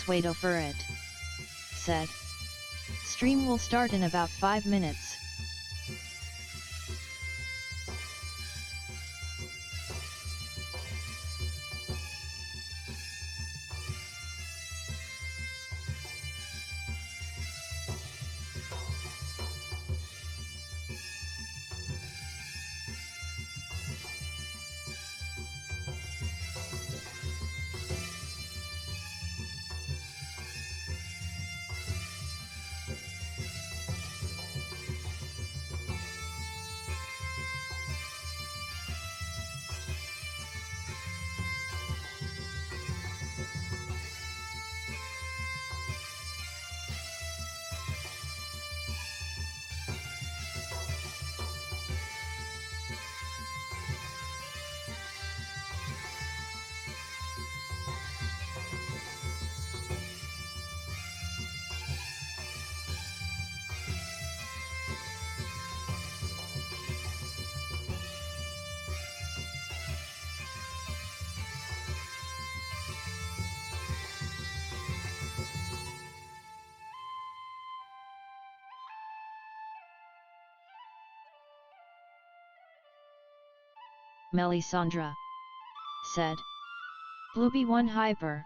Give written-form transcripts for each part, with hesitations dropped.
Wait for it. Said. Stream will start in about 5 minutes. Melisandre. Said. Blueby 1 hyper.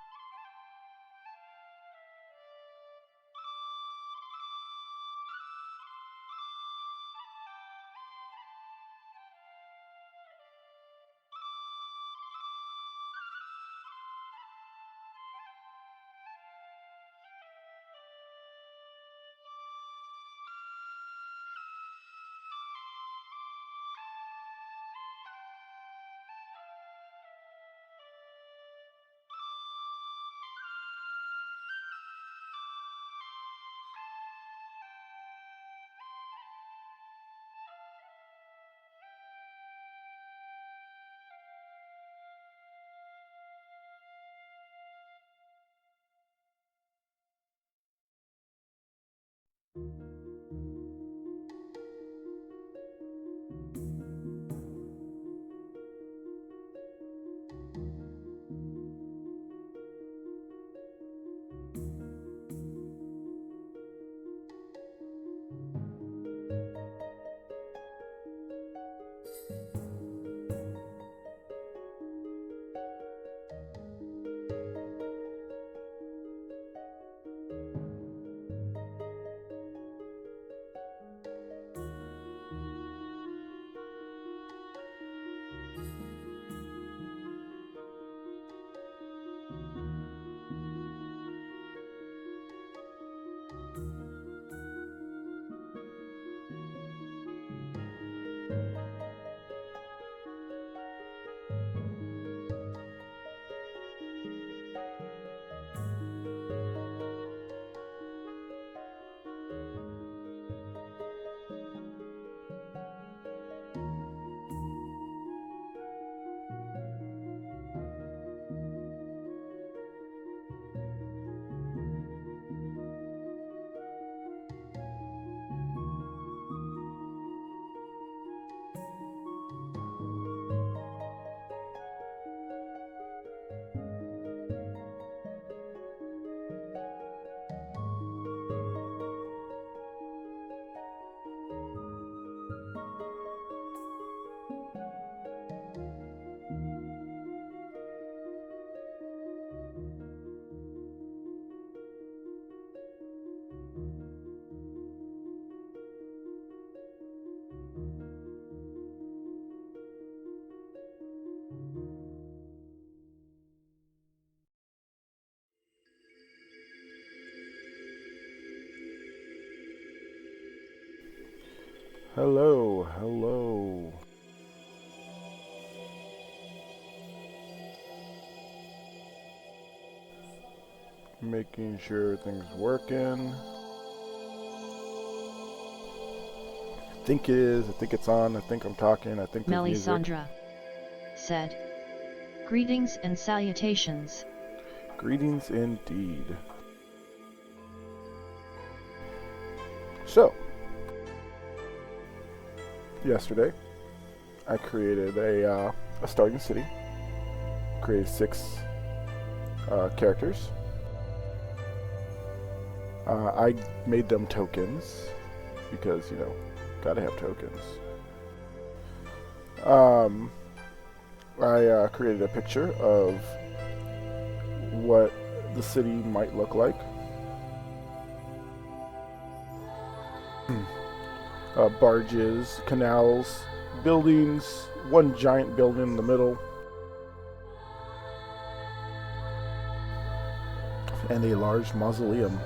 Hello, hello. Making sure things working. I think it is. I think it's on. I think I'm talking. I think there's music. Melisandre said, "Greetings and salutations." Greetings indeed. So, yesterday, I created a starting city. Created 6 characters. I made them tokens because, you know, gotta have tokens. I created a picture of what the city might look like. Barges, canals, buildings, one giant building in the middle, and a large mausoleum.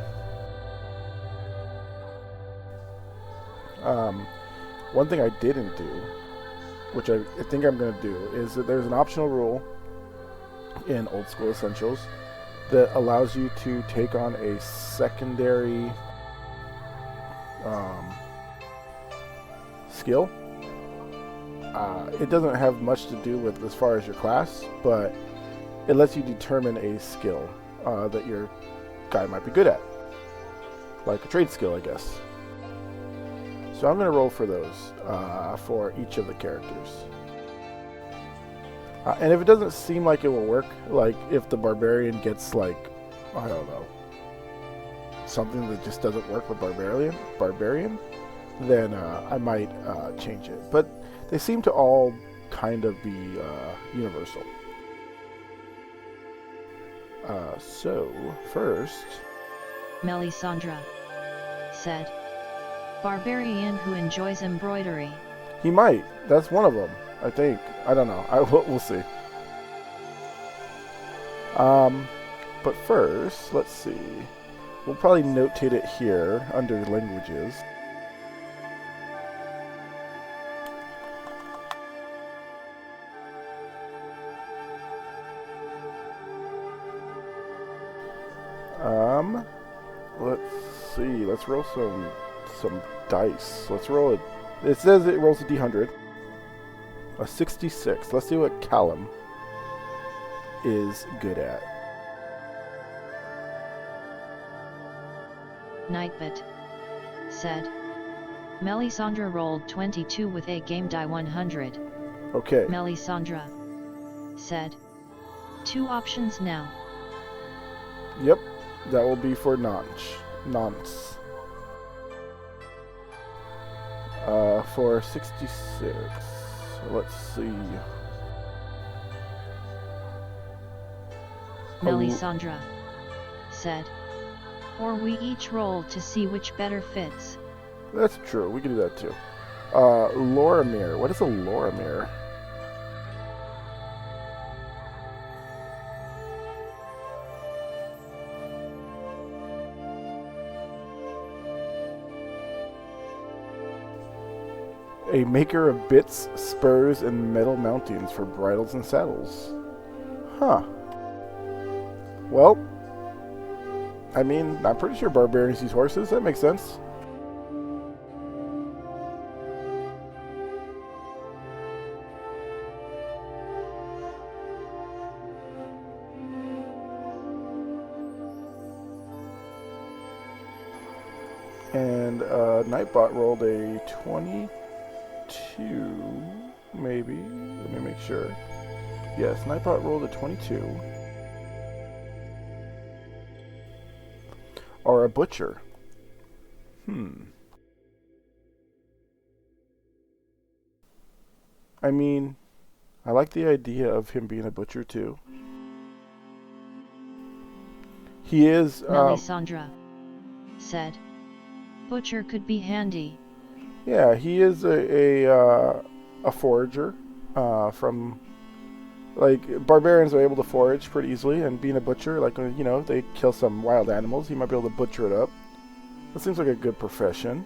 One thing I didn't do, which I think I'm going to do, is that there's an optional rule in Old School Essentials that allows you to take on a secondary skill. It doesn't have much to do with as far as your class, but it lets you determine a skill that your guy might be good at, like a trade skill, I guess. So I'm going to roll for those for each of the characters. And if it doesn't seem like it will work, like if the barbarian gets like, I don't know, something that just doesn't work with barbarian, then I might change it. But they seem to all kind of be universal. So first, Melisandre said, "Barbarian who enjoys embroidery." He might. That's one of them, I think. I don't know. We'll see. But first, let's see. We'll probably notate it here under languages. Let's see. Let's roll some dice. Let's roll it. It says it rolls a d100. A 66. Let's see what Callum is good at. Nightbot said, "Melisandre rolled 22 with a game die 100. Okay. Melisandre said, "2 options now." Yep. That will be for nonce. For 66. Let's see. Melisandre said, "Or we each roll to see which better fits." That's true. We can do that too. Loramir. What is a Loramir? A maker of bits, spurs, and metal mountings for bridles and saddles. Huh. Well, I mean, I'm pretty sure barbarians use horses. That makes sense. And Nightbot rolled a 22, maybe. Let me make sure. Yes, Nightbot rolled a 22. Or a butcher. I mean, I like the idea of him being a butcher too. He is. Melisandre said, "Butcher could be handy." Yeah, he is a forager. From like barbarians are able to forage pretty easily, and being a butcher, like you know, they kill some wild animals. He might be able to butcher it up. That seems like a good profession.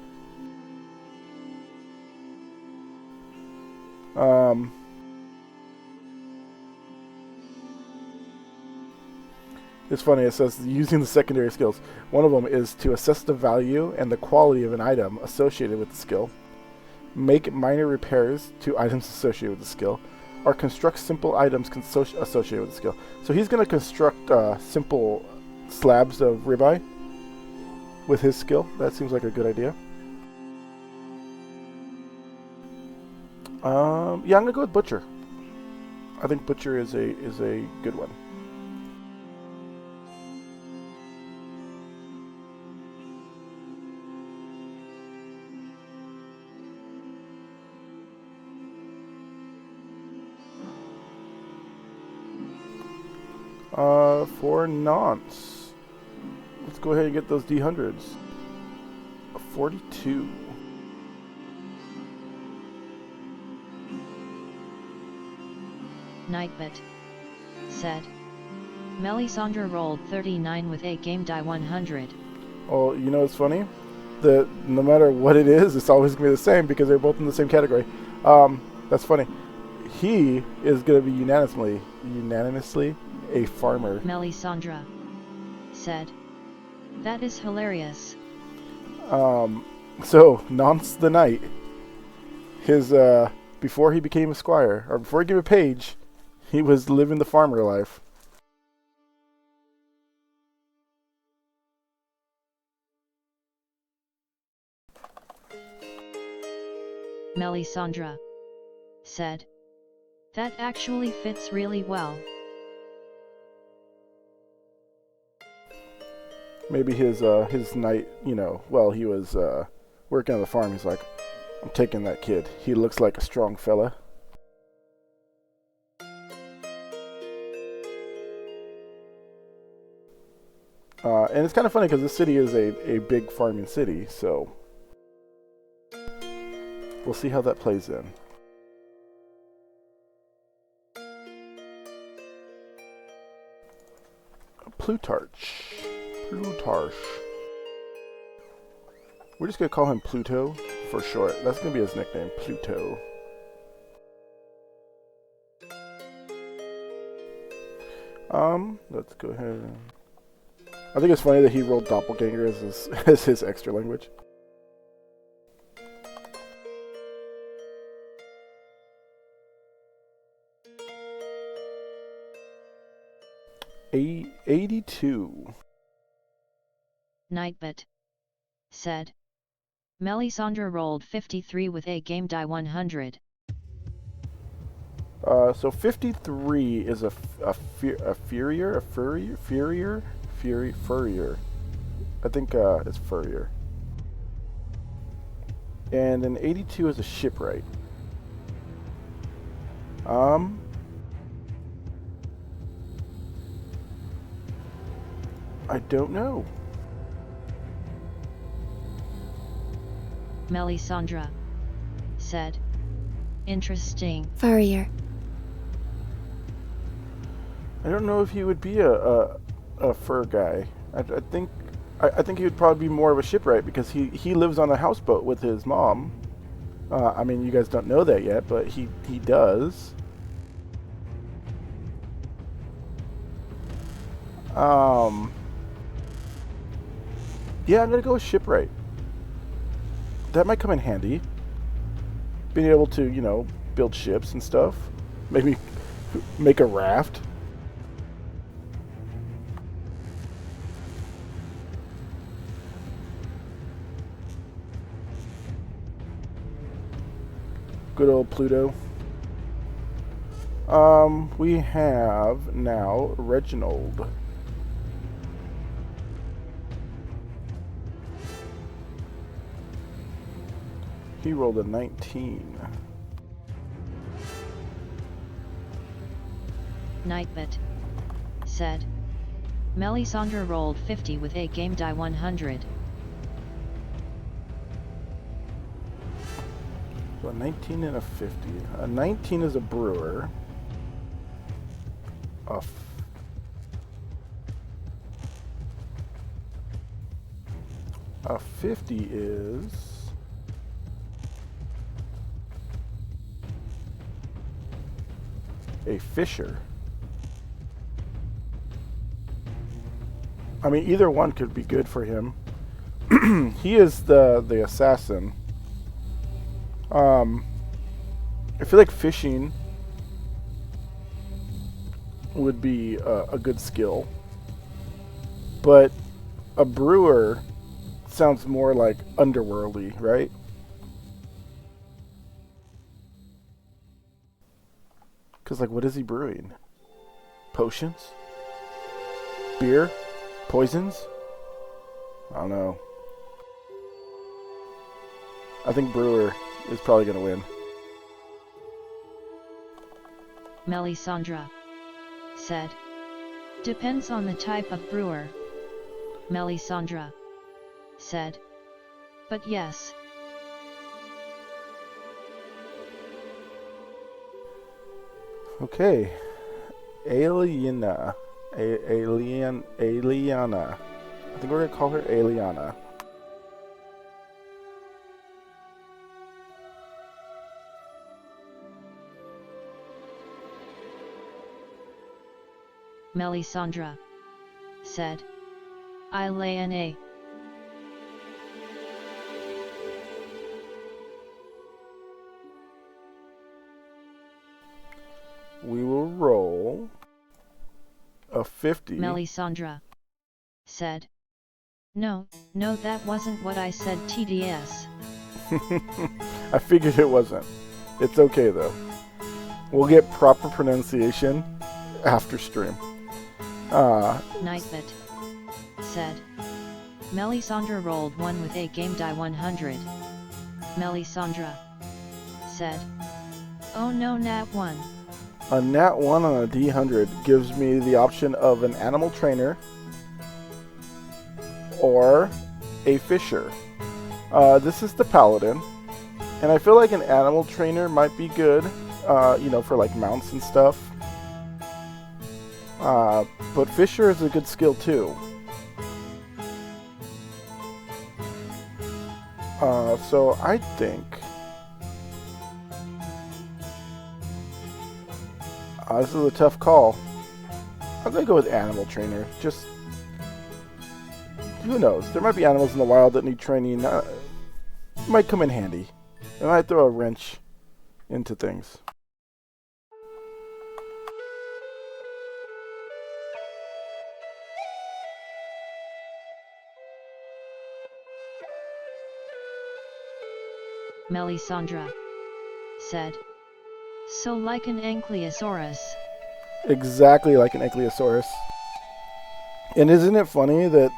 It's funny, it says using the secondary skills. One of them is to assess the value and the quality of an item associated with the skill, make minor repairs to items associated with the skill, or construct simple items associated with the skill. So he's going to construct simple slabs of ribeye with his skill. That seems like a good idea. Yeah, I'm going to go with Butcher. I think Butcher is a good one. For nonce, let's go ahead and get those D100s. 42. Nightbit said, Melisandre rolled 39 with a game die 100. Well, you know what's funny? No matter what it is, it's always going to be the same because they're both in the same category. That's funny. He is going to be unanimously a farmer. Melisandre said, that is hilarious. So, Nonce the Knight, his, before he became a squire, or before he became a page, he was living the farmer life. Melisandre said, that actually fits really well. Maybe his knight, while he was working on the farm, he's like, I'm taking that kid. He looks like a strong fella. And it's kind of funny because this city is a big farming city, so we'll see how that plays in. Plutarch. We're just going to call him Pluto for short. That's going to be his nickname, Pluto. Let's go ahead. I think it's funny that he rolled Doppelganger as his extra language. A 82. Nightbit said, Melisandre rolled 53 with a game die 100. So 53 is a furrier. I think it's furrier. And an 82 is a shipwright. I don't know. Melisandre said, interesting. Furrier. I don't know if he would be a fur guy. I think he would probably be more of a shipwright because he lives on a houseboat with his mom. I mean, you guys don't know that yet, but he does. Yeah, I'm gonna go with shipwright. That might come in handy. Being able to, build ships and stuff. Maybe make a raft. Good old Pluto. We have now Reginald. He rolled a 19. Nightbit said, Melisandre rolled 50 with a game die 100. So a 19 and a 50. A 19 is a brewer. A 50 is a fisher. I mean, either one could be good for him. He is the assassin. I feel like fishing would be a good skill, but a brewer sounds more like underworldly, right? Because, like, what is he brewing? Potions? Beer? Poisons? I don't know. I think brewer is probably going to win. Melisandre said. Depends on the type of brewer. Melisandre said. But yes. Okay. Aliana. Aliana. I think we're going to call her Aliana. Melisandre said. Ileana. We will roll a 50. Melisandre said. No, that wasn't what I said, TDS. I figured it wasn't. It's okay though. We'll get proper pronunciation after stream. Nightbit said. Melisandre rolled 1 with a game die 100. Melisandre said. Oh no, nat 1. A nat 1 on a D100 gives me the option of an animal trainer or a fisher. This is the paladin, and I feel like an animal trainer might be good, for like mounts and stuff. But fisher is a good skill too. So I think this is a tough call. I'm gonna go with animal trainer. Just who knows? There might be animals in the wild that need training. Might come in handy. It might throw a wrench into things. Melisandre said. So like an ankylosaurus. Exactly like an ankylosaurus. And isn't it funny that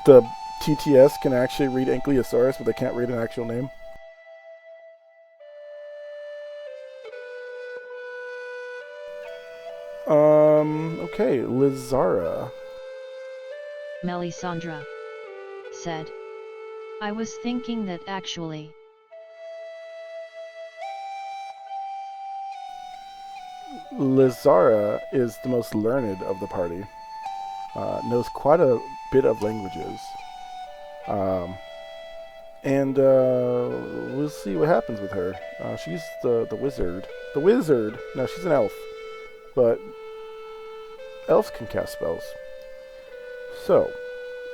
the TTS can actually read ankylosaurus, but they can't read an actual name? Okay, Lizara. Melisandre said. I was thinking that actually. Lizara is the most learned of the party. Knows quite a bit of languages. And we'll see what happens with her. She's the wizard. The wizard! No, she's an elf. But elves can cast spells. So,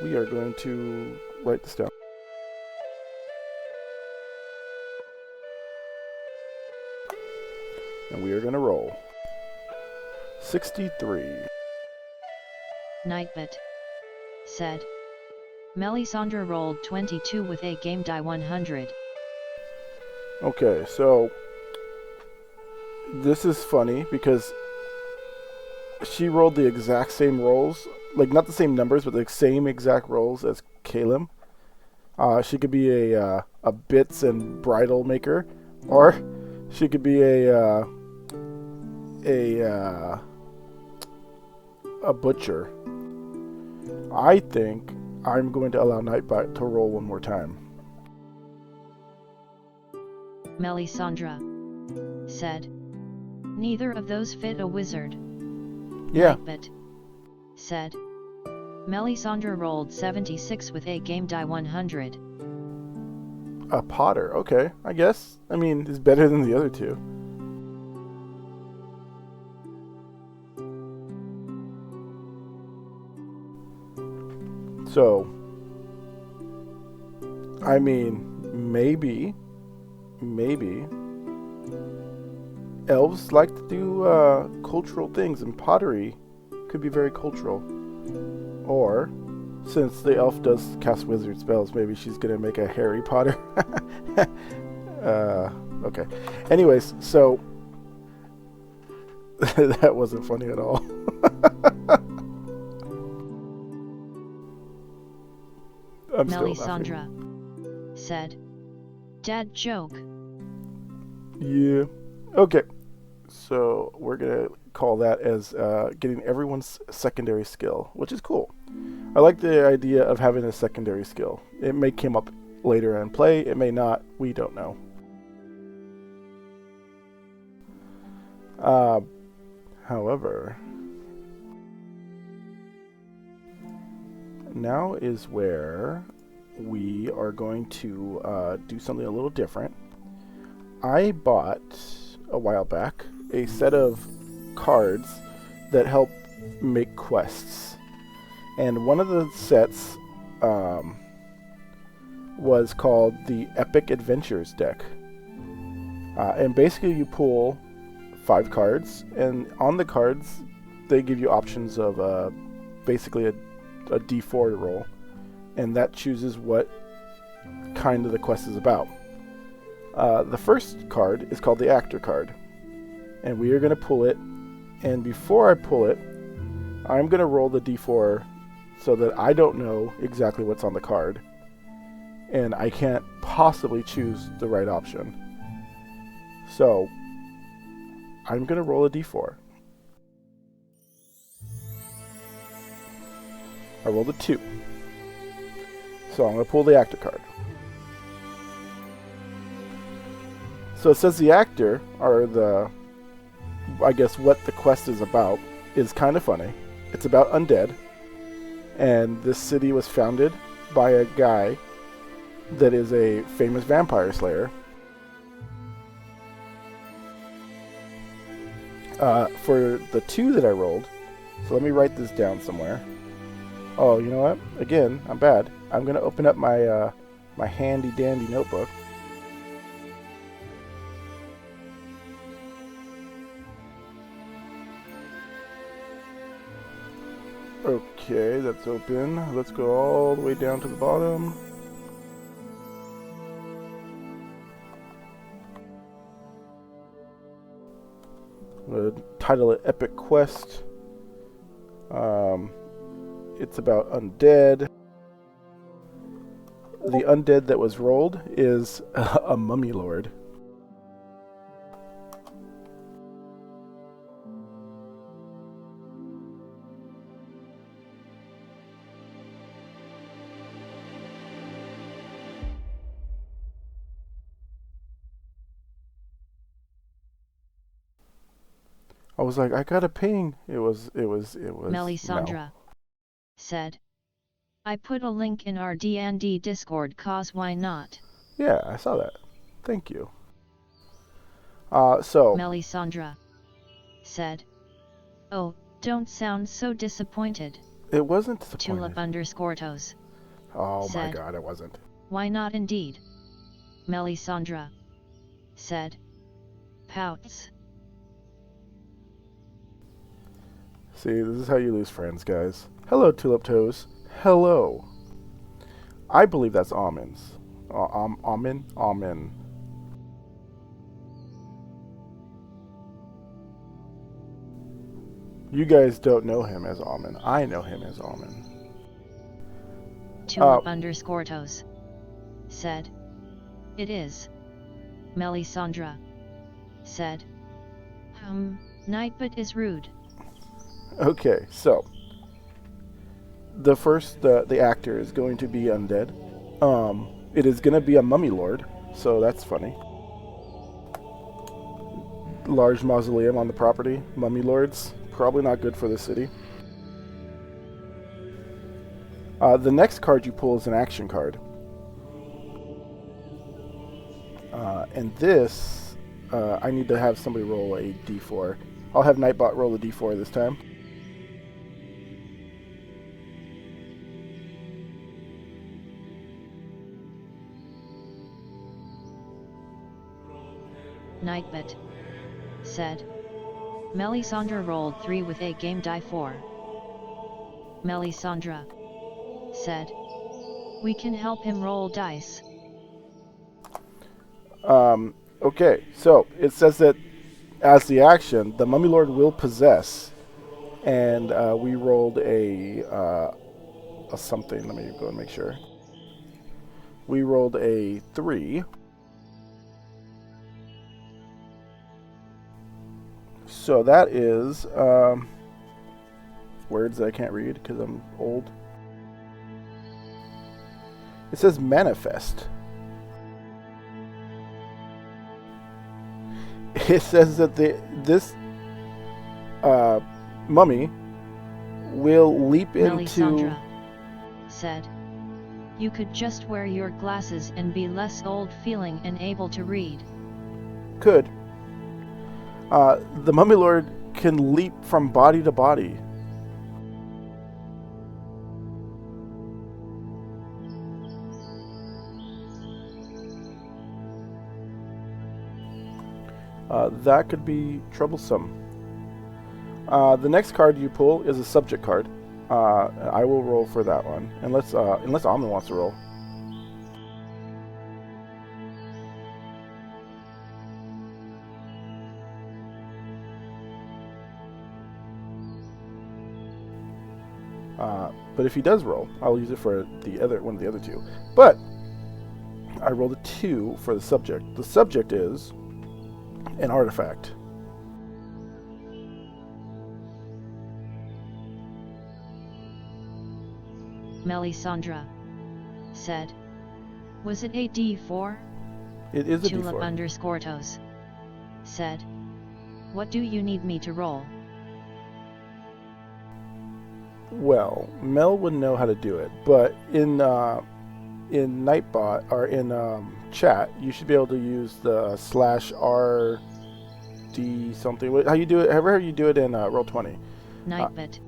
we are going to write this down. And we are going to roll 63. Nightbit said. Melisandre rolled 22 with a game die 100. Okay, so this is funny because she rolled the exact same rolls, like not the same numbers, but the same exact rolls as Kalim. She could be a bits and bridle maker, or she could be a butcher. I think I'm going to allow Nightbite to roll one more time. Melisandre said. Neither of those fit a wizard. Yeah. Nightbit said. Melisandre rolled 76 with a game die 100. A potter, okay, I guess. I mean, it's better than the other two. So, I mean, maybe elves like to do cultural things, and pottery could be very cultural. Or, since the elf does cast wizard spells, maybe she's gonna make a Harry Potter. Okay. Anyways, so that wasn't funny at all. I'm still laughing. Melisandre said, "Dad joke." Yeah. Okay. So we're gonna call that as getting everyone's secondary skill, which is cool. I like the idea of having a secondary skill. It may come up later in play, it may not, we don't know. However, now is where we are going to do something a little different. I bought a while back a set of cards that help make quests, and one of the sets was called the Epic Adventures deck, and basically you pull 5 cards, and on the cards they give you options of basically a D4 roll, and that chooses what kind of the quest is about. The first card is called the Actor card, and we are going to pull it, and before I pull it, I'm going to roll the D4 so that I don't know exactly what's on the card, and I can't possibly choose the right option. So, I'm going to roll a D4. I rolled a 2. So I'm going to pull the Actor card. So it says the Actor, or I guess what the quest is about, is kind of funny. It's about undead, and this city was founded by a guy that is a famous vampire slayer. For the 2 that I rolled, so let me write this down somewhere. Oh, you know what? Again, I'm bad. I'm going to open up my my handy dandy notebook. Okay, that's open. Let's go all the way down to the bottom. I'm going to title it Epic Quest. It's about undead. The undead that was rolled is a mummy lord. I was like, I got a ping. It was Melisandre Mel. said, "I put a link in our D&D Discord, cause why not?" Yeah, I saw that. Thank you. So Melisandre said, "Oh, don't sound so disappointed." it wasn't disappointing. Tulip_toes Oh said, my god, it wasn't. "Why not indeed?" Melisandre said, "Pouts." See, this is how you lose friends, guys. Hello, Tulip Toes. Hello. I believe that's almonds. Almond? Almond. You guys don't know him as Almond. I know him as Almond. Tulip_toes said, "It is." Melisandre said, "Nightbot is rude." Okay, so the first, the actor is going to be undead. It is going to be a mummy lord, so that's funny. Large mausoleum on the property. Mummy lords, probably not good for the city. The next card you pull is an action card. And this, I need to have somebody roll a d4. I'll have Nightbot roll a d4 this time. Nightbit said. Melisandre rolled 3 with a game die 4. Melisandre said, "We can help him roll dice." Okay, so it says that as the action, the Mummy Lord will possess, and we rolled a something. Let me go and make sure. We rolled a 3. So that is words that I can't read because I'm old. It says manifest. It says that this mummy will leap into... Melisandre said, "You could just wear your glasses and be less old-feeling and able to read." Could. The Mummy Lord can leap from body to body. That could be troublesome. The next card you pull is a subject card. I will roll for that one, unless Almond wants to roll. But if he does roll, I'll use it for one of the other two. But I rolled a 2 for the subject. The subject is an artifact. Melisandre said, "Was it a D4? It is a Tulip D4. underscore toes said, "What do you need me to roll?" Well, Mel would know how to do it, but in Nightbot or in chat, you should be able to use the /RD something. How you do it? However you do it in Roll20. Nightbit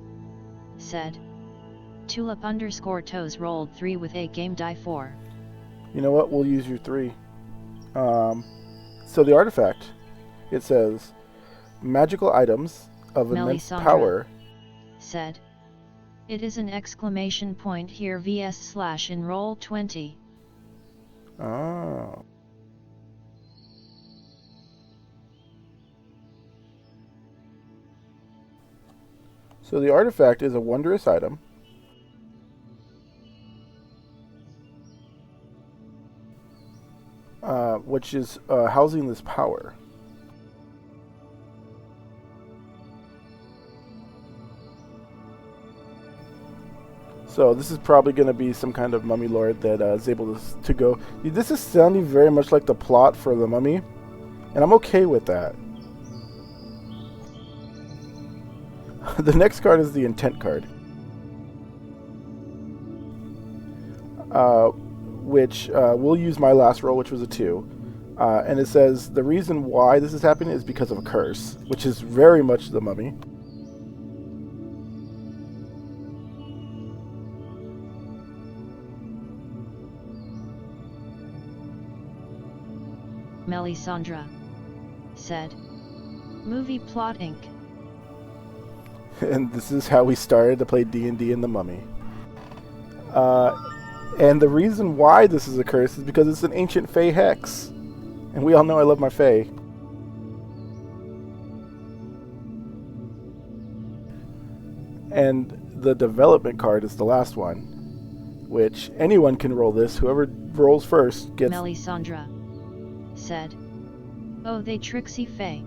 said, "Tulip underscore toes rolled 3 with a game die 4. You know what? We'll use your 3. So the artifact, it says, magical items of immense Melisandre power. Said, "It is an exclamation point here vs/ in Roll20. Oh. So the artifact is a wondrous item. Which is housing this power. So this is probably going to be some kind of mummy lord that is able to go. This is sounding very much like the plot for the mummy, and I'm okay with that. The next card is the intent card, which we'll use my last roll, which was a 2. And it says the reason why this is happening is because of a curse, which is very much the mummy. Melisandre said, "Movie plot Inc." And this is how we started to play D&D in the Mummy. And the reason why this is a curse is because it's an ancient Fey hex. And we all know I love my Fey. And the development card is the last one, which anyone can roll this. Whoever rolls first gets... Melisandre said, "Oh, they tricksy Fey."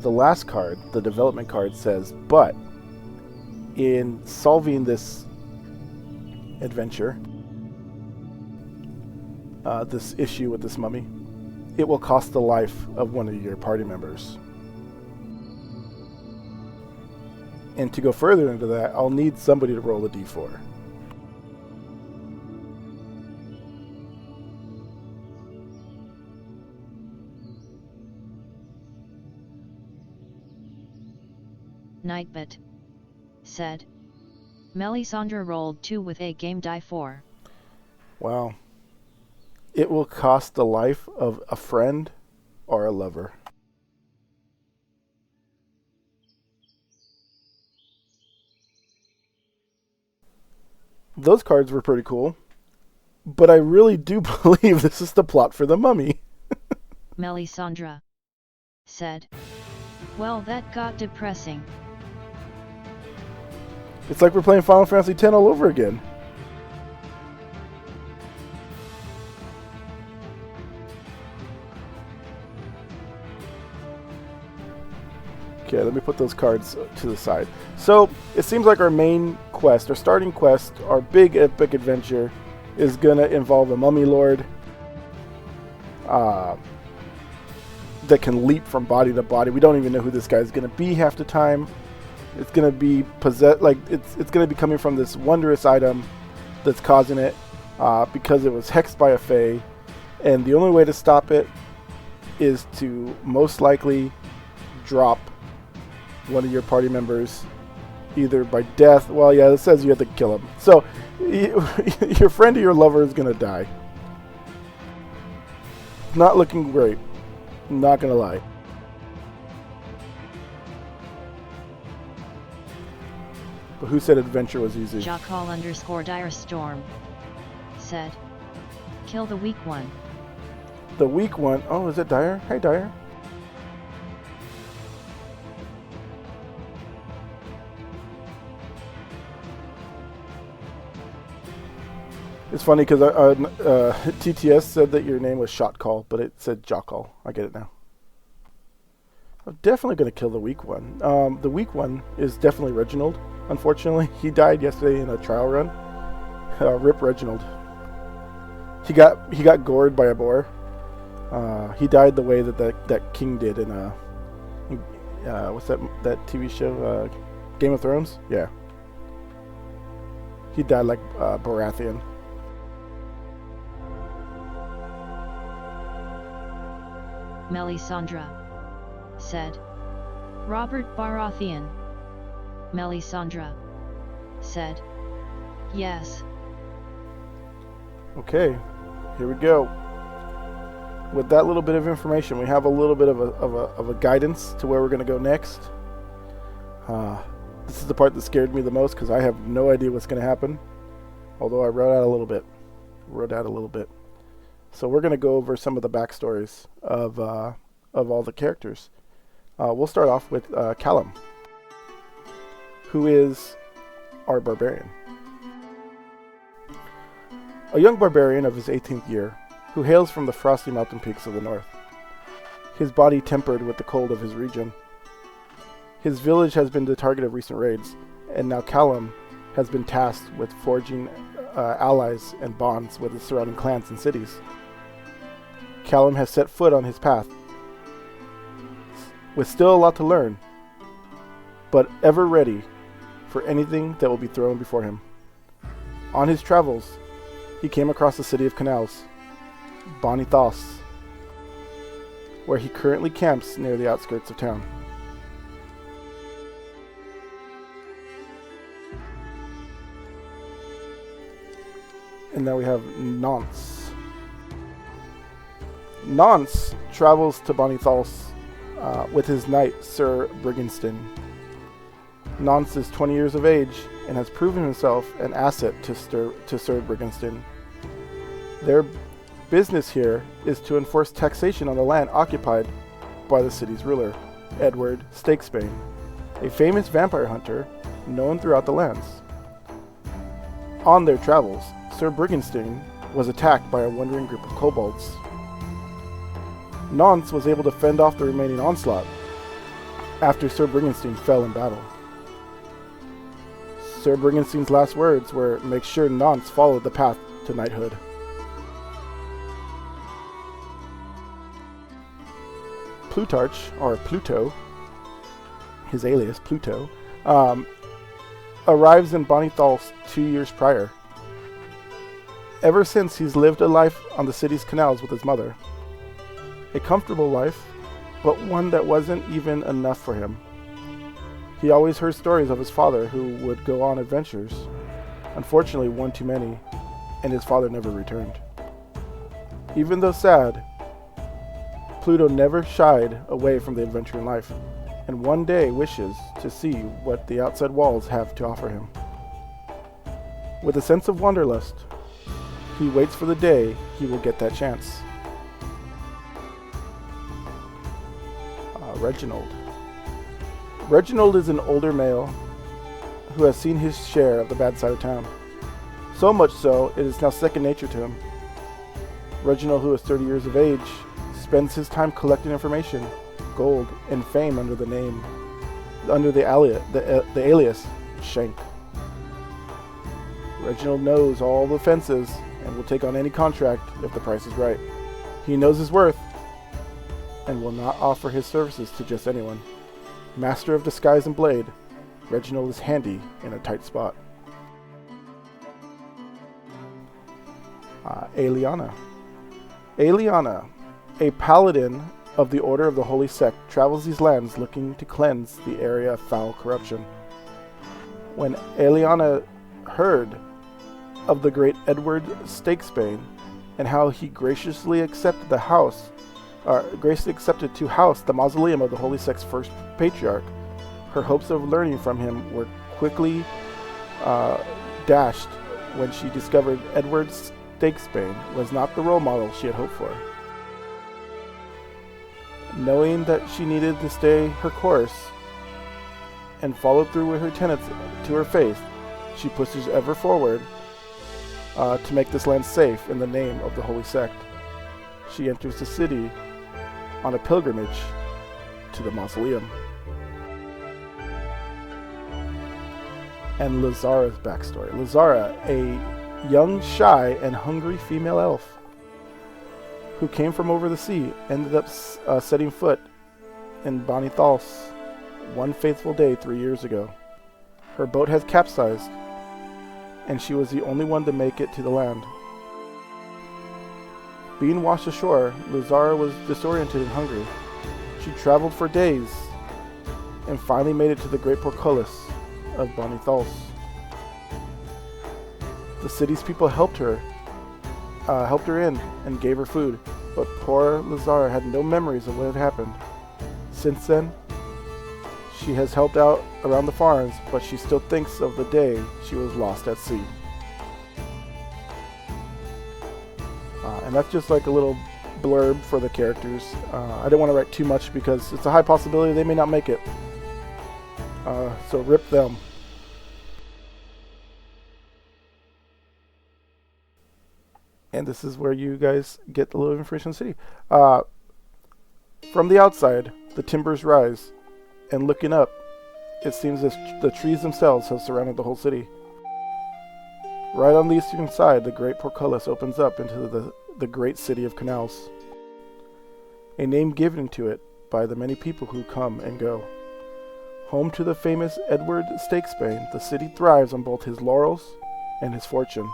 The last card, the development card, says, but in solving this adventure, this issue with this mummy, it will cost the life of one of your party members. And to go further into that, I'll need somebody to roll a d4. Nightbot said. Melisandre rolled 2 with a game die 4. Wow. It will cost the life of a friend or a lover. Those cards were pretty cool, but I really do believe this is the plot for The Mummy. Melisandre said. Well, that got depressing. It's like we're playing Final Fantasy X all over again. Okay, let me put those cards to the side. So, it seems like our main quest, our starting quest, our big epic adventure is going to involve a mummy lord that can leap from body to body. We don't even know who this guy is going to be half the time. It's going to be possessed, like it's going to be coming from this wondrous item that's causing it because it was hexed by a fae, and the only way to stop it is to most likely drop one of your party members either by death. Well, yeah, it says you have to kill him. So your friend or your lover is going to die. Not looking great. Not going to lie. But who said adventure was easy? Jackal_Dire_Storm said. Kill the weak one. The weak one? Oh, is it Dire? Hey, Dire. It's funny because TTS said that your name was Shot Call, but it said Jockal. I get it now. I'm definitely going to kill the weak one. The weak one is definitely Reginald. Unfortunately, he died yesterday in a trial run. Rip Reginald. He got gored by a boar. He died the way that King did in what's that TV show? Game of Thrones? Yeah. He died like Baratheon. Melisandre said. Robert Baratheon. Melisandre said. Yes. Okay, here we go. With that little bit of information, we have a little bit of a guidance to where we're going to go next. This is the part that scared me the most because I have no idea what's going to happen. Although I wrote out a little bit. So we're going to go over some of the backstories of all the characters. We'll start off with Callum, who is our barbarian. A young barbarian of his 18th year, who hails from the frosty mountain peaks of the north. His body tempered with the cold of his region. His village has been the target of recent raids, and now Callum has been tasked with forging allies and bonds with the surrounding clans and cities. Callum has set foot on his path, with still a lot to learn, but ever ready for anything that will be thrown before him. On his travels, he came across the city of canals, Bony Thaas, where he currently camps near the outskirts of town. And now we have Nance. Nance travels to Bony Thaas with his knight, Sir Brigenston. Nance is 20 years of age and has proven himself an asset to Sir Brigenston. Their business here is to enforce taxation on the land occupied by the city's ruler, Edward Stakesbane, a famous vampire hunter known throughout the lands. On their travels, Sir Brigenston was attacked by a wandering group of kobolds. Nance was able to fend off the remaining onslaught after Sir Brigenston fell in battle. Sir Brigenston's last words were, "Make sure Nance followed the path to knighthood." Plutarch, or Pluto, his alias Pluto, arrives in Bony Thaas 2 years prior. Ever since, he's lived a life on the city's canals with his mother. A comfortable life, but one that wasn't even enough for him. He always heard stories of his father who would go on adventures. Unfortunately, one too many, and his father never returned. Even though sad, Pluto never shied away from the adventure in life, and one day wishes to see what the outside walls have to offer him. With a sense of wanderlust, he waits for the day he will get that chance. Reginald. Reginald is an older male who has seen his share of the bad side of town. So much so, it is now second nature to him. Reginald, who is 30 years of age, spends his time collecting information, gold, and fame under the alias Shank. Reginald knows all the fences and will take on any contract if the price is right. He knows his worth and will not offer his services to just anyone. Master of disguise and blade, Reginald is handy in a tight spot. Aeliana. Aeliana, a paladin of the Order of the Holy Sect, travels these lands looking to cleanse the area of foul corruption. When Aeliana heard of the great Edward Stakesbane and how he graciously accepted to house the mausoleum of the Holy Sect's first patriarch, her hopes of learning from him were quickly dashed when she discovered Edward Stakesbane was not the role model she had hoped for. Knowing that she needed to stay her course and follow through with her tenets to her faith, she pushes ever forward to make this land safe in the name of the Holy Sect. She enters the city on a pilgrimage to the mausoleum. And Lazara's backstory. Lazara, a young, shy, and hungry female elf who came from over the sea, ended up setting foot in Bony Thaas one faithful day 3 years ago. Her boat had capsized, and she was the only one to make it to the land. Being washed ashore, Lazara was disoriented and hungry. She traveled for days and finally made it to the great portcullis of Bony Thaas. The city's people helped her in and gave her food, but poor Lazara had no memories of what had happened. Since then, she has helped out around the farms, but she still thinks of the day she was lost at sea. And that's just like a little blurb for the characters. I didn't want to write too much because it's a high possibility they may not make it. So rip them. And this is where you guys get a little information on the city. From the outside, the timbers rise, and looking up, it seems as the trees themselves have surrounded the whole city. Right on the eastern side, the great portcullis opens up into the great city of canals, a name given to it by the many people who come and go. Home to the famous Edward Stakesbane, the city thrives on both his laurels and his fortune.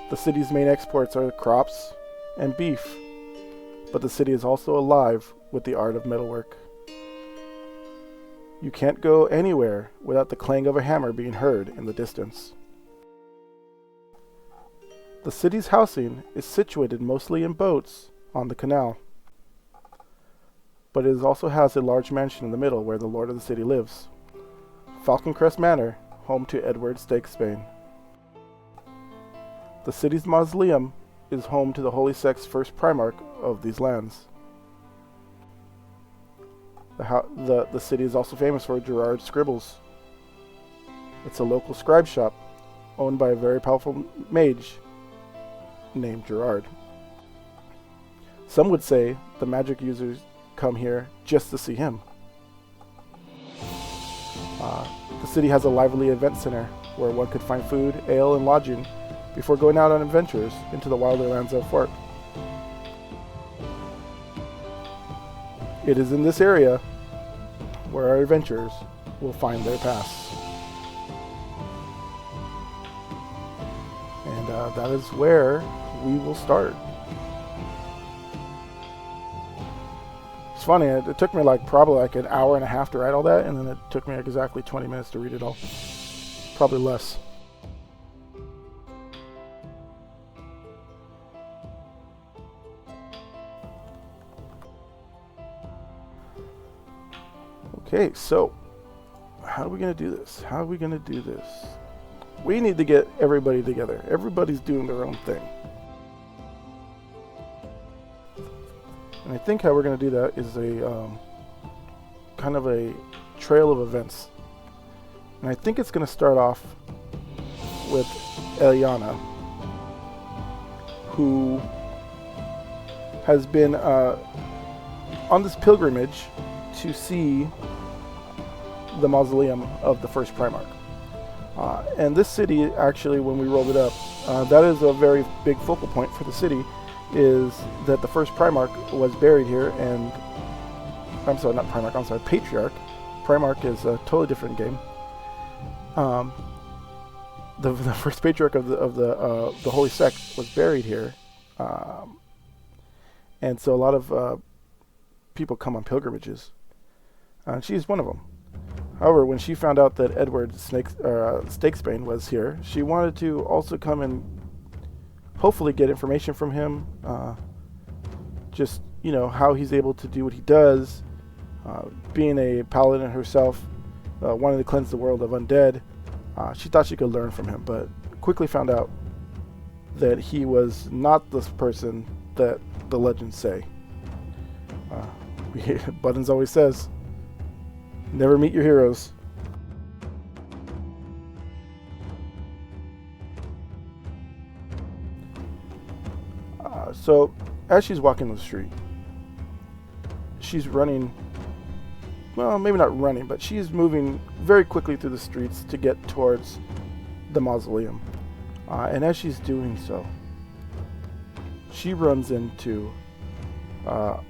The city's main exports are crops and beef, but the city is also alive with the art of metalwork. You can't go anywhere without the clang of a hammer being heard in the distance. The city's housing is situated mostly in boats on the canal, but it also has a large mansion in the middle where the lord of the city lives. Falconcrest Manor, home to Edward Stakesbane. The city's mausoleum is home to the Holy Sect's first primarch of these lands. The city is also famous for Gerard Scribbles. It's a local scribe shop owned by a very powerful mage named Gerard. Some would say the magic users come here just to see him. The city has a lively event center where one could find food, ale, and lodging before going out on adventures into the wilder lands of Fort. It is in this area where our adventurers will find their paths. And that is where we will start. It's funny, it took me like probably like an hour and a half to write all that, and then it took me like exactly 20 minutes to read it all. Probably less. Okay, so how are we going to do this? How are we going to do this? We need to get everybody together. Everybody's doing their own thing. And I think how we're going to do that is a kind of a trail of events. And I think it's going to start off with Eliana, who has been on this pilgrimage to see the mausoleum of the first Primarch. And this city, actually, when we rolled it up, that is a very big focal point for the city, is that the first Primarch was buried here, and I'm sorry, not Primarch, I'm sorry, Patriarch. Primarch is a totally different game. The first Patriarch of the Holy Sect was buried here, and so a lot of people come on pilgrimages, and she's one of them. However, when she found out that Edward Stakesbane was here, she wanted to also come and hopefully get information from him, just, you know, how he's able to do what he does, being a paladin herself, wanting to cleanse the world of undead. She thought she could learn from him, but quickly found out that he was not this person that the legends say. Buttons always says, never meet your heroes. So, as she's walking the street, she's running, well, maybe not running, but she's moving very quickly through the streets to get towards the mausoleum. And as she's doing so, she runs into a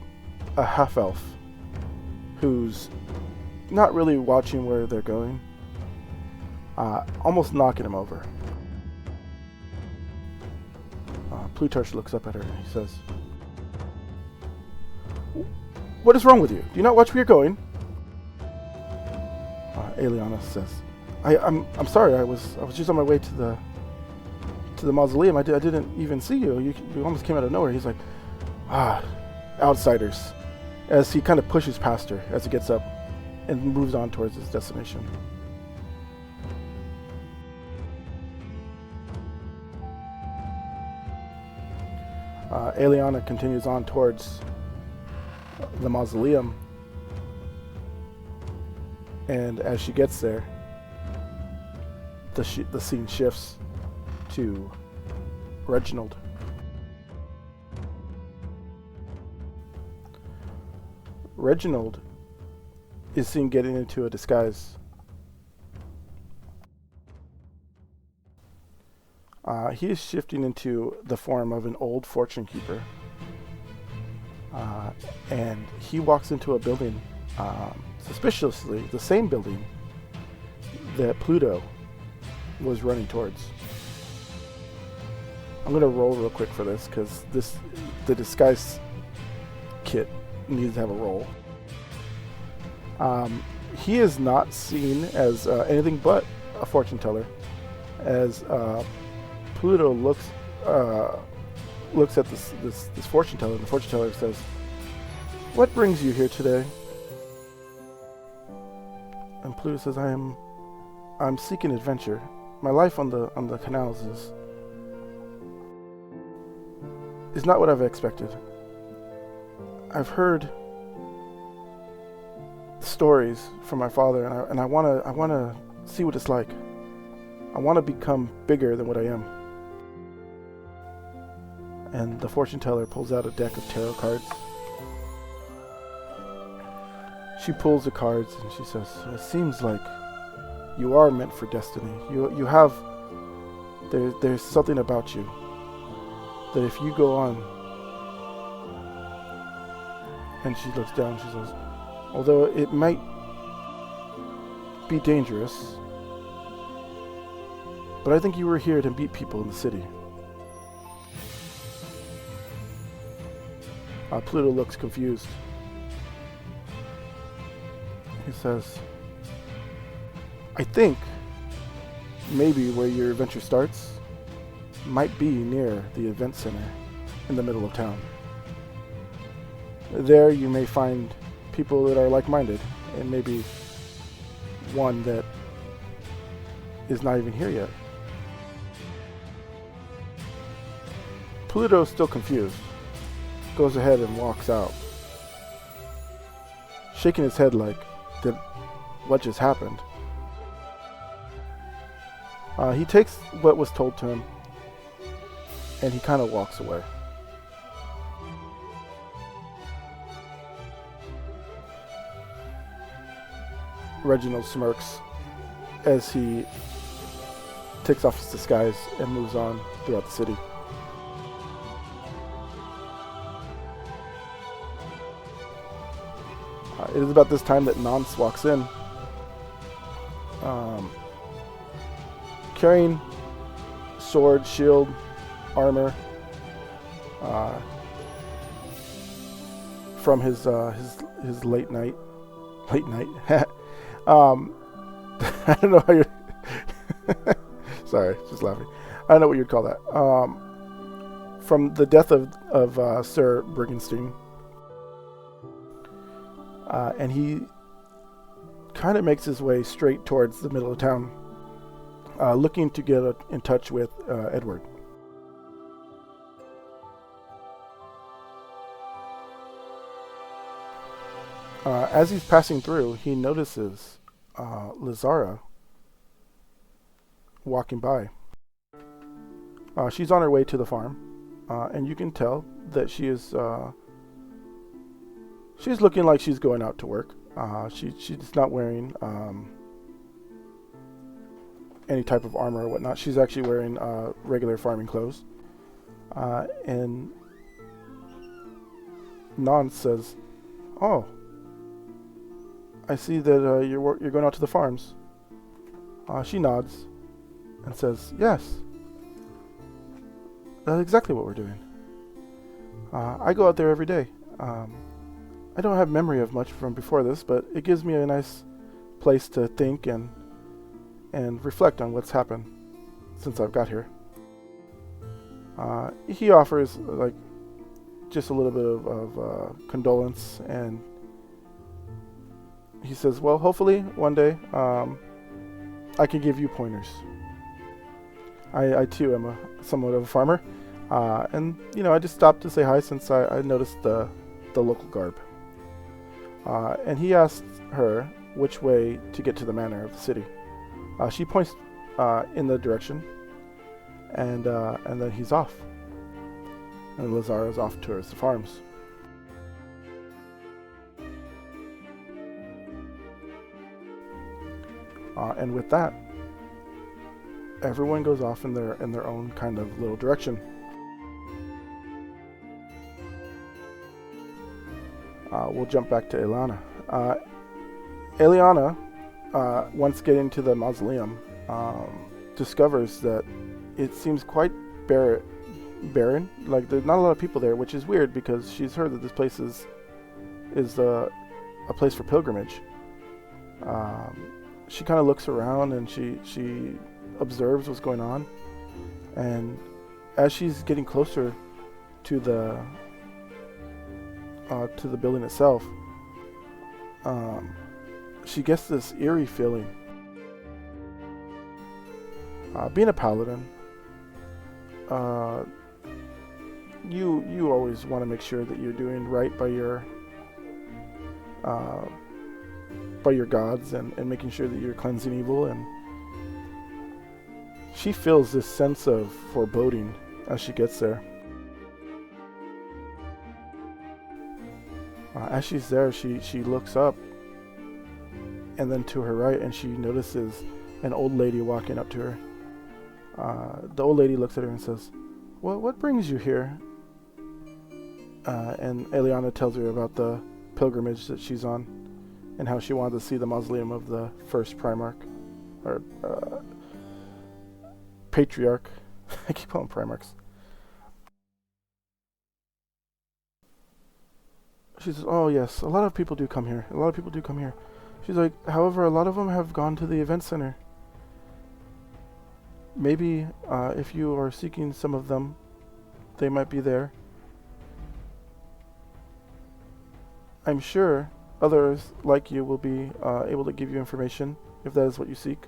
half-elf who's not really watching where they're going, almost knocking him over. Plutarch looks up at her and he says, "What is wrong with you? Do you not watch where you're going?" Eliana says, I'm sorry. I was just on my way to the mausoleum. I didn't even see you. You almost came out of nowhere." He's like, outsiders, as he kind of pushes past her as he gets up and moves on towards his destination. Eliana continues on towards the mausoleum, and as she gets there, the scene shifts to Reginald. Reginald is seen getting into a disguise. He is shifting into the form of an old fortune keeper. And he walks into a building, suspiciously the same building that Pluto was running towards. I'm going to roll real quick for this, because the disguise kit needs to have a roll. He is not seen as anything but a fortune teller, as Pluto looks at this fortune teller, and the fortune teller says, "What brings you here today?" And Pluto says, "I'm seeking adventure. My life on the canals is not what I've expected. I've heard stories from my father, and I want to see what it's like. I want to become bigger than what I am." And the fortune teller pulls out a deck of tarot cards. She pulls the cards and she says, "It seems like you are meant for destiny. You have, there's something about you that if you go on," and she looks down, she says, "although it might be dangerous, but I think you were here to meet people in the city." Pluto looks confused. says, I think maybe where your adventure starts might be near the event center in the middle of town. There you may find people that are like-minded, and maybe one that is not even here yet. Pluto's still confused, goes ahead and walks out, shaking his head like, what just happened? He takes what was told to him, and he kind of walks away. Reginald smirks as he takes off his disguise and moves on throughout the city. It is about this time that Nance walks in, carrying sword, shield, armor, from his late night. I don't know how you. Sorry, just laughing. I don't know what you'd call that. From the death of Sir Briggenstein. And he kind of makes his way straight towards the middle of town, looking to get in touch with Edward. As he's passing through, he notices Lazara walking by. She's on her way to the farm, and you can tell that she is she's looking like she's going out to work. She's not wearing any type of armor or whatnot. She's actually wearing regular farming clothes. And Nance says, "Oh, I see that you're going out to the farms." She nods and says, "Yes, that's exactly what we're doing. I go out there every day. I don't have memory of much from before this, but it gives me a nice place to think and reflect on what's happened since I've got here." He offers like just a little bit of condolence, and he says, "Well, hopefully one day I can give you pointers. I too am somewhat of a farmer, and I just stopped to say hi since I noticed the local garb." And he asks her which way to get to the manor of the city. She points in the direction, and then he's off. And Lazara's off towards the farms. And with that, everyone goes off in their own kind of little direction. We'll jump back to Eliana. Eliana, once getting to the mausoleum, discovers that it seems quite barren. Like there's not a lot of people there, which is weird because she's heard that this place is a place for pilgrimage. She kind of looks around and she observes what's going on, and as she's getting closer to the building itself, she gets this eerie feeling. Being a paladin, you always want to make sure that you're doing right by your gods and making sure that you're cleansing evil, and she feels this sense of foreboding as she gets there. As she's there, she looks up and then to her right, and she notices an old lady walking up to her. The old lady looks at her and says, "Well, what brings you here?" And Eliana tells her about the pilgrimage that she's on and how she wanted to see the mausoleum of the first Primarch, or Patriarch. I keep calling them Primarchs. She says, "Oh yes, a lot of people do come here. She's like, however, a lot of them have gone to the event center. Maybe if you are seeking some of them, they might be there. I'm sure others like you will be able to give you information if that is what you seek.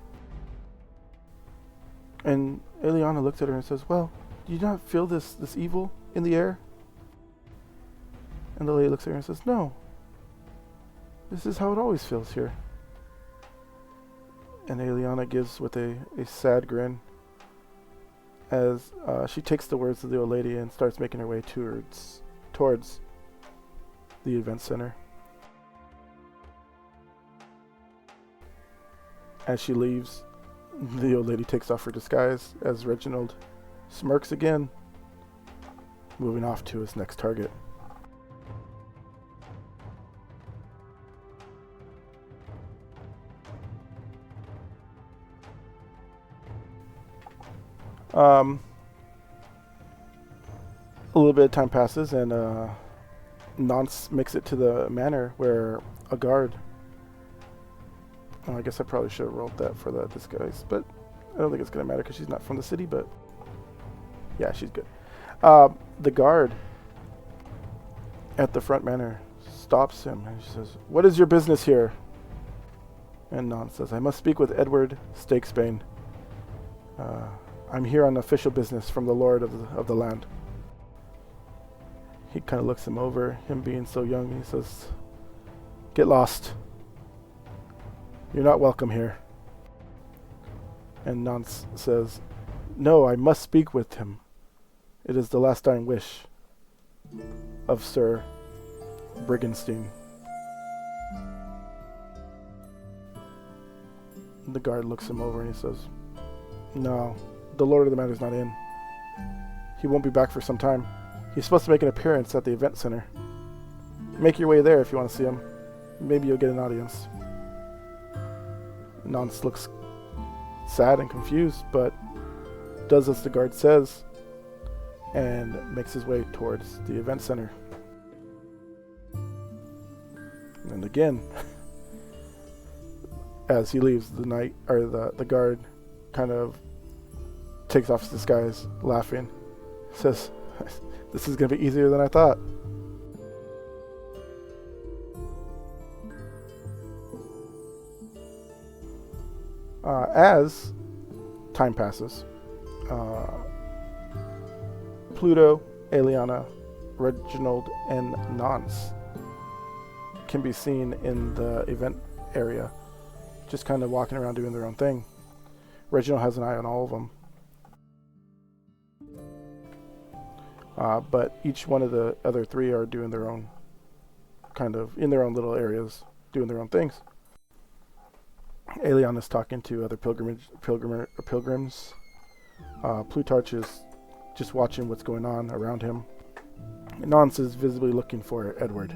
And Eliana looks at her and says, well, do you not feel this evil in the air? And the lady looks at her and says, no. This is how it always feels here. And Eliana gives with a sad grin as she takes the words of the old lady and starts making her way towards the event center. As she leaves, the old lady takes off her disguise as Reginald smirks again, moving off to his next target. A little bit of time passes, and Nance makes it to the manor where a guard. I guess I probably should have rolled that for the disguise, but I don't think it's going to matter because she's not from the city, but yeah, she's good. The guard at the front manor stops him and she says, what is your business here? And Nance says, I must speak with Edward Stakesbane. I'm here on official business from the lord of the land. He kind of looks him over, him being so young, and he says, get lost. You're not welcome here. And Nance says, no, I must speak with him. It is the last dying wish of Sir Briggenstein. The guard looks him over and he says, no, the Lord of the Manor's not in. He won't be back for some time. He's supposed to make an appearance at the event center. Make your way there if you want to see him. Maybe you'll get an audience. Nance looks sad and confused, but does as the guard says and makes his way towards the event center. And again, as he leaves, the guard kind of takes off his disguise, laughing, says, this is going to be easier than I thought. As time passes, Pluto, Eliana, Reginald, and Nance can be seen in the event area, just kind of walking around doing their own thing. Reginald has an eye on all of them. But each one of the other three are doing their own, kind of in their own little areas, doing their own things. Eliana's talking to other pilgrims. Plutarch is just watching what's going on around him. Nance is visibly looking for Edward.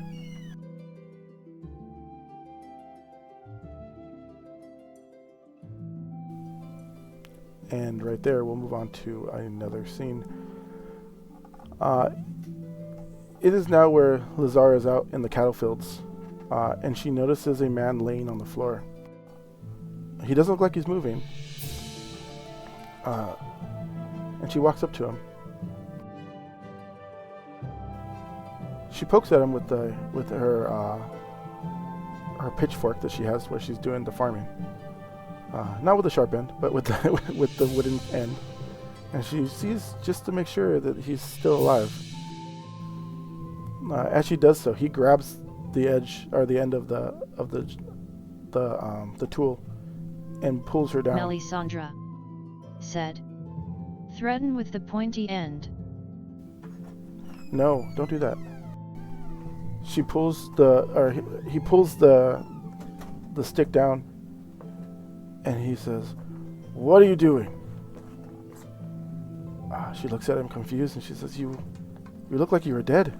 And right there, we'll move on to another scene. It is now where Lazara is out in the cattle fields, and she notices a man laying on the floor. He doesn't look like he's moving, and she walks up to him. She pokes at him with her pitchfork that she has, where she's doing the farming. Not with the sharp end, but with the wooden end. And she sees just to make sure that he's still alive. As she does so, he grabs the edge or the end of the tool and pulls her down. Melisandre said, threaten with the pointy end. No, don't do that. She pulls he pulls the stick down, and he says, "What are you doing?" She looks at him confused, and she says, "You look like you were dead."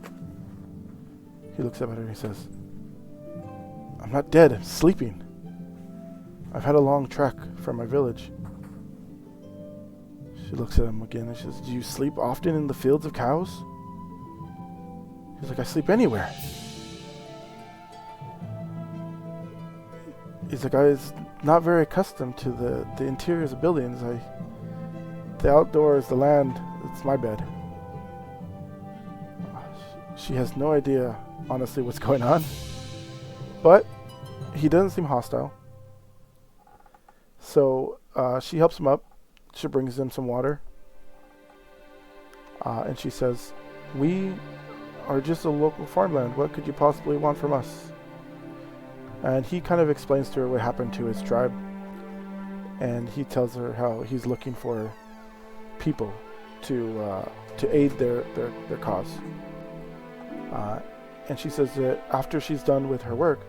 He looks up at her and he says, "I'm not dead, I'm sleeping. I've had a long trek from my village." She looks at him again and she says, "Do you sleep often in the fields of cows?" He's like, "I sleep anywhere." He's like, I was not very accustomed to the interiors of buildings. The outdoors, the land, it's my bed. She has no idea, honestly, what's going on. But he doesn't seem hostile. So she helps him up. She brings him some water. And she says, we are just a local farmland. What could you possibly want from us? And he kind of explains to her what happened to his tribe. And he tells her how he's looking for people to aid their cause. And she says that after she's done with her work,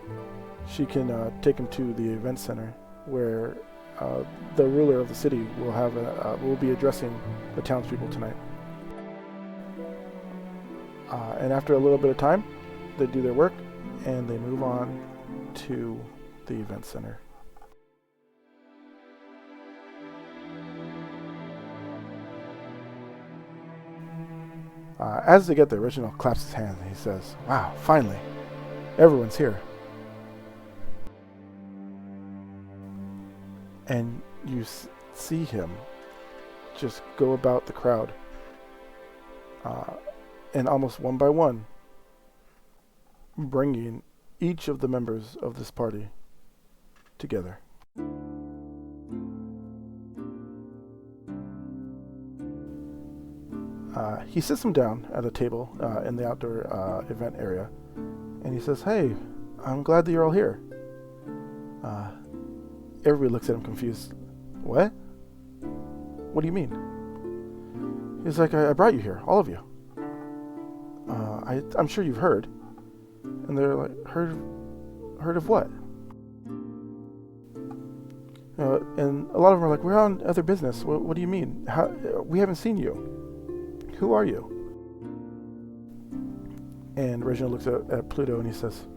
she can take him to the event center where the ruler of the city will be addressing the townspeople tonight. And after a little bit of time, they do their work and they move on to the event center. As they get there, Reginald claps his hands and he says, wow, finally, everyone's here. And you see him just go about the crowd, and almost one by one, bringing each of the members of this party together. He sits them down at a table in the outdoor event area, and he says, hey, I'm glad that you're all here. Everybody looks at him confused. What? What do you mean? He's like, I brought you here, all of you. I'm sure you've heard. And they're like, heard of what? And a lot of them are like, we're on other business. What do you mean? We haven't seen you. Who are you? And Reginald looks at Pluto and he says,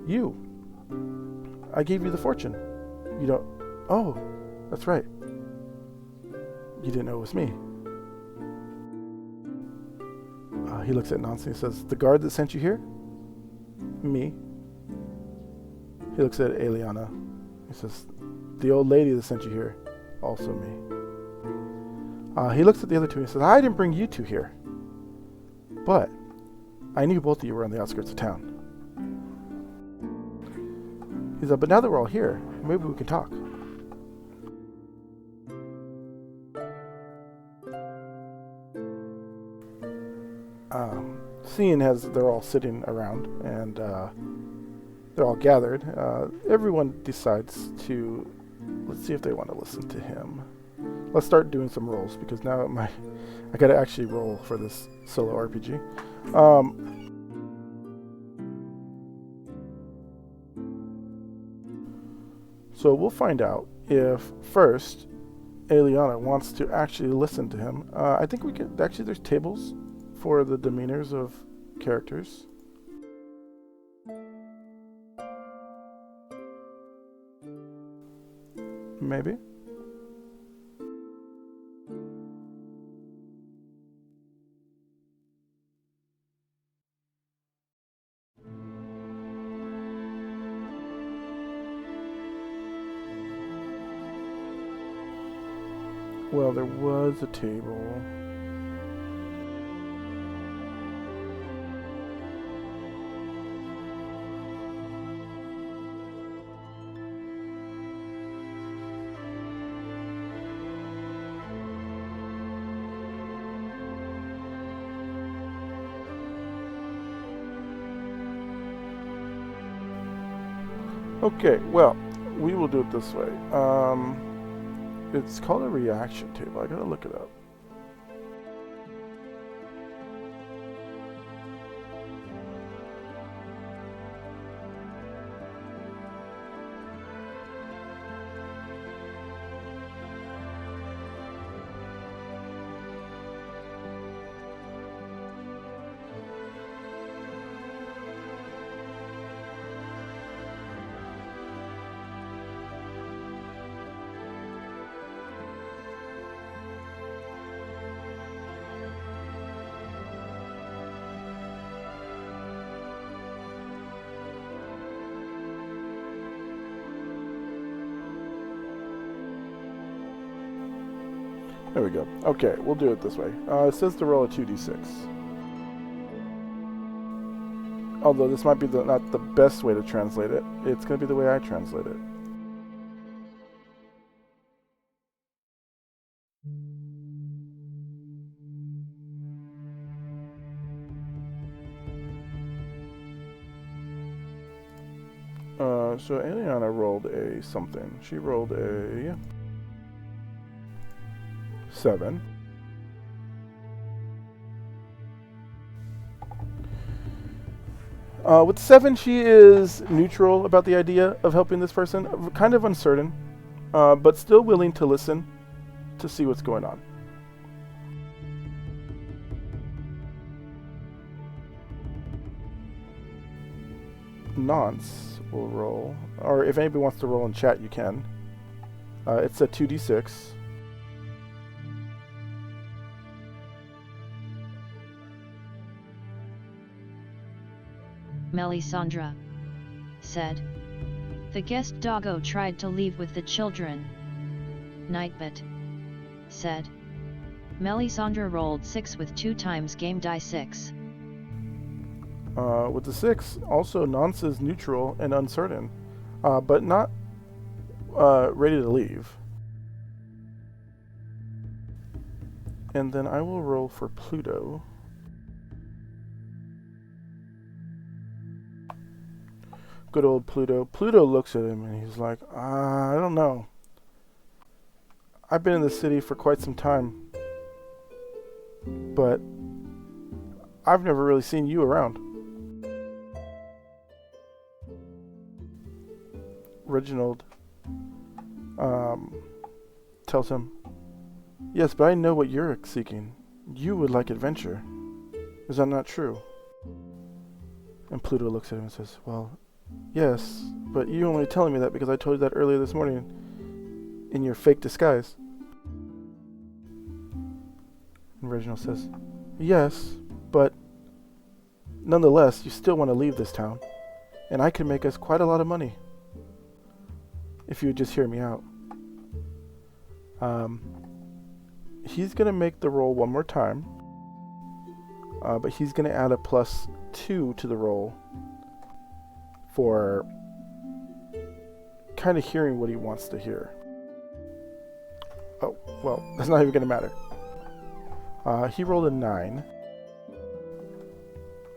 you. I gave you the fortune. You don't... Oh, that's right. You didn't know it was me. He looks at Nancy and says, the guard that sent you here? Me. He looks at Eliana. He says, the old lady that sent you here? Also me. He looks at the other two and says, I didn't bring you two here. But I knew both of you were on the outskirts of town. He's like, but now that we're all here, maybe we can talk. Seeing as they're all sitting around and they're all gathered, everyone decides to, let's see if they want to listen to him. Let's start doing some rolls, because now I gotta actually roll for this solo RPG. So we'll find out if first Eliana wants to actually listen to him. I think we could actually, there's tables for the demeanors of characters. Maybe. Well, there was a table. Okay, well, we will do it this way. It's called a reaction table. I gotta look it up. There we go. Okay, we'll do it this way. It says to roll a 2d6. Although this might be not the best way to translate it. It's going to be the way I translate it. So Eliana rolled a something. She rolled a 7. With 7, she is neutral about the idea of helping this person, kind of uncertain, but still willing to listen to see what's going on. Nonce will roll, or if anybody wants to roll in chat, you can. It's a 2d6. Melisandre said. The guest doggo tried to leave with the children. Nightbot said. Melisandre rolled 6 with 2 times game die 6. With the 6, also Nonce is neutral and uncertain, but not ready to leave. And then I will roll for Pluto. Good old Pluto. Pluto looks at him and he's like, I don't know. I've been in the city for quite some time, but I've never really seen you around. Reginald tells him, yes, but I know what you're seeking. You would like adventure. Is that not true? And Pluto looks at him and says, well, yes, but you're only telling me that because I told you that earlier this morning in your fake disguise. And Reginald says, yes, but nonetheless, you still want to leave this town, and I can make us quite a lot of money if you would just hear me out. He's going to make the roll one more time, but he's going to add a +2 to the roll for kind of hearing what he wants to hear. Oh, well, that's not even going to matter. He rolled a 9,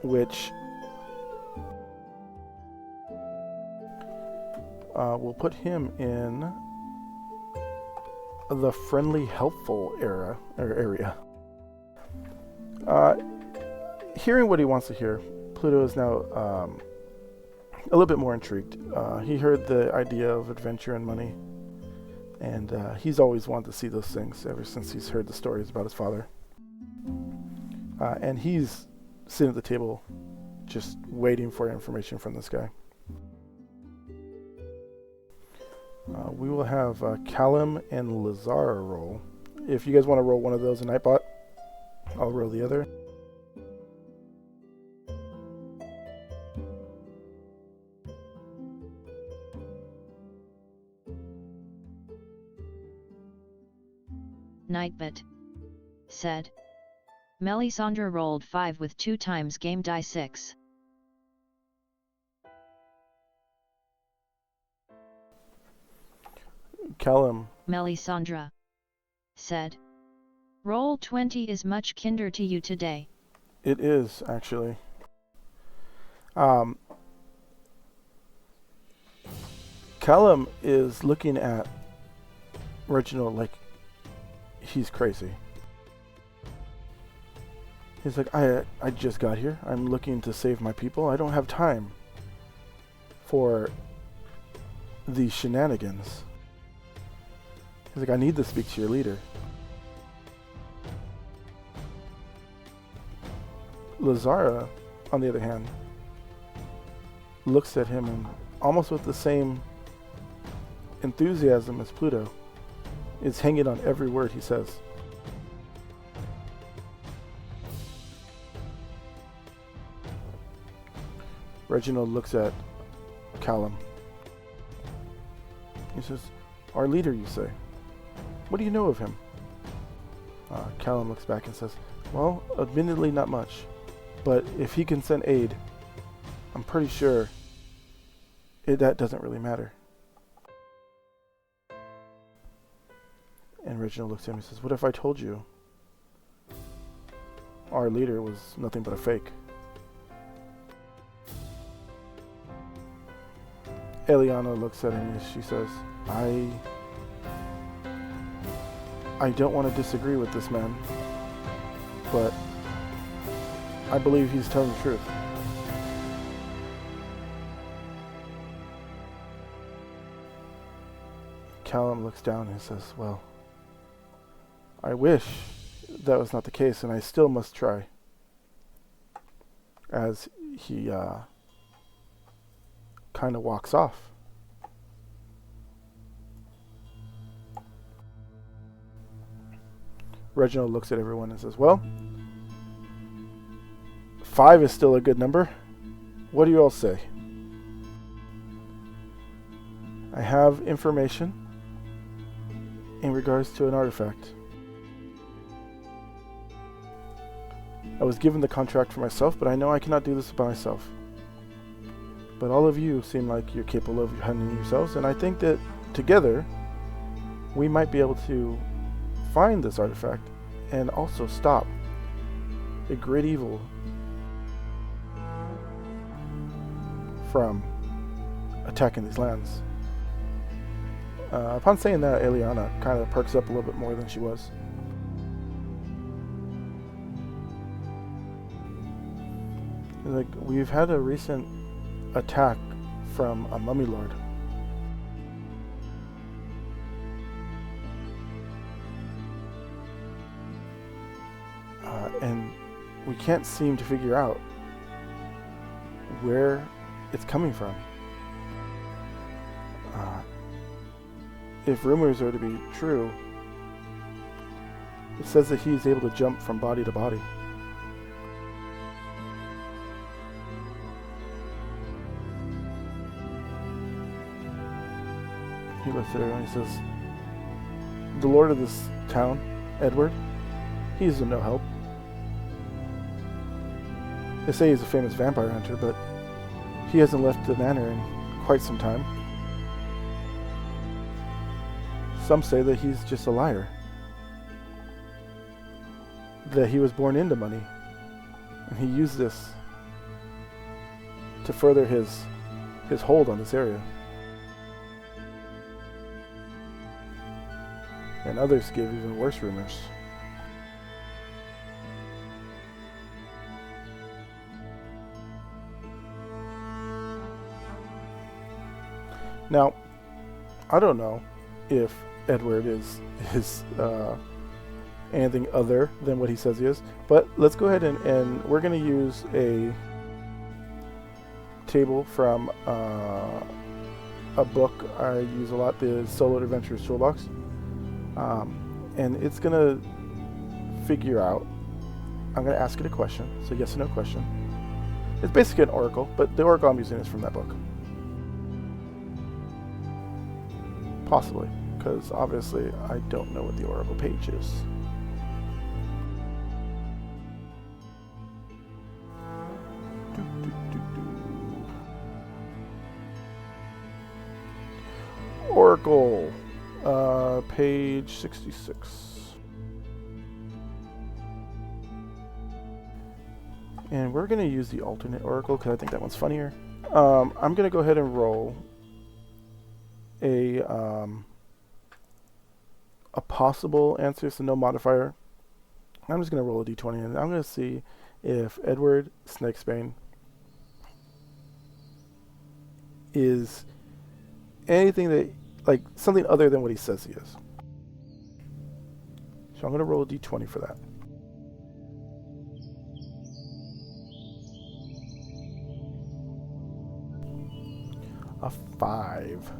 which will put him in the friendly, helpful area. Hearing what he wants to hear, Pluto is now a little bit more intrigued. He heard the idea of adventure and money, and he's always wanted to see those things ever since he's heard the stories about his father. And he's sitting at the table just waiting for information from this guy. We will have Callum and Lazar roll. If you guys want to roll one of those in Nightbot, I'll roll the other. Nightbot said. Melisandre rolled 5 with 2 times game die 6. Callum. Melisandre said. Roll 20 is much kinder to you today. It is, actually. Callum is looking at Reginald like he's crazy. He's like, I just got here. I'm looking to save my people. I don't have time for these shenanigans. He's like, I need to speak to your leader. Lazara, on the other hand, looks at him and almost with the same enthusiasm as Pluto, is hanging on every word he says. Reginald looks at Callum. He says, our leader, you say? What do you know of him? Callum looks back and says, well, admittedly not much, but if he can send aid, I'm pretty sure that doesn't really matter. And Reginald looks at him and says, what if I told you our leader was nothing but a fake? Eliana looks at him and she says, I don't want to disagree with this man, but I believe he's telling the truth. Callum looks down and says, well, I wish that was not the case, and I still must try. As he kind of walks off. Reginald looks at everyone and says, well, 5 is still a good number. What do you all say? I have information in regards to an artifact. I was given the contract for myself, but I know I cannot do this by myself. But all of you seem like you're capable of handling yourselves, and I think that together we might be able to find this artifact and also stop a great evil from attacking these lands. Upon saying that, Eliana kind of perks up a little bit more than she was. Like, we've had a recent attack from a mummy lord. And we can't seem to figure out where it's coming from. If rumors are to be true, it says that he's able to jump from body to body. He looks at her and he says, the lord of this town, Edward, he's of no help. They say he's a famous vampire hunter, but he hasn't left the manor in quite some time. Some say that he's just a liar. That he was born into money, and he used this to further his hold on this area. And others give even worse rumors. Now, I don't know if Edward is anything other than what he says he is, but let's go ahead and we're going to use a table from a book I use a lot, the Solo Adventures Toolbox. And it's going to figure out, I'm going to ask it a question, so yes or no question. It's basically an oracle, but the oracle I'm using is from that book. Possibly, because obviously I don't know what the oracle page is. Oracle, page 66. And we're going to use the alternate oracle because I think that one's funnier. I'm going to go ahead and roll a possible answer, so no modifier. I'm just going to roll a d20 and I'm going to see if Edward Snakesbane is anything that, like, something other than what he says he is. So I'm going to roll a d20 for that. A 5.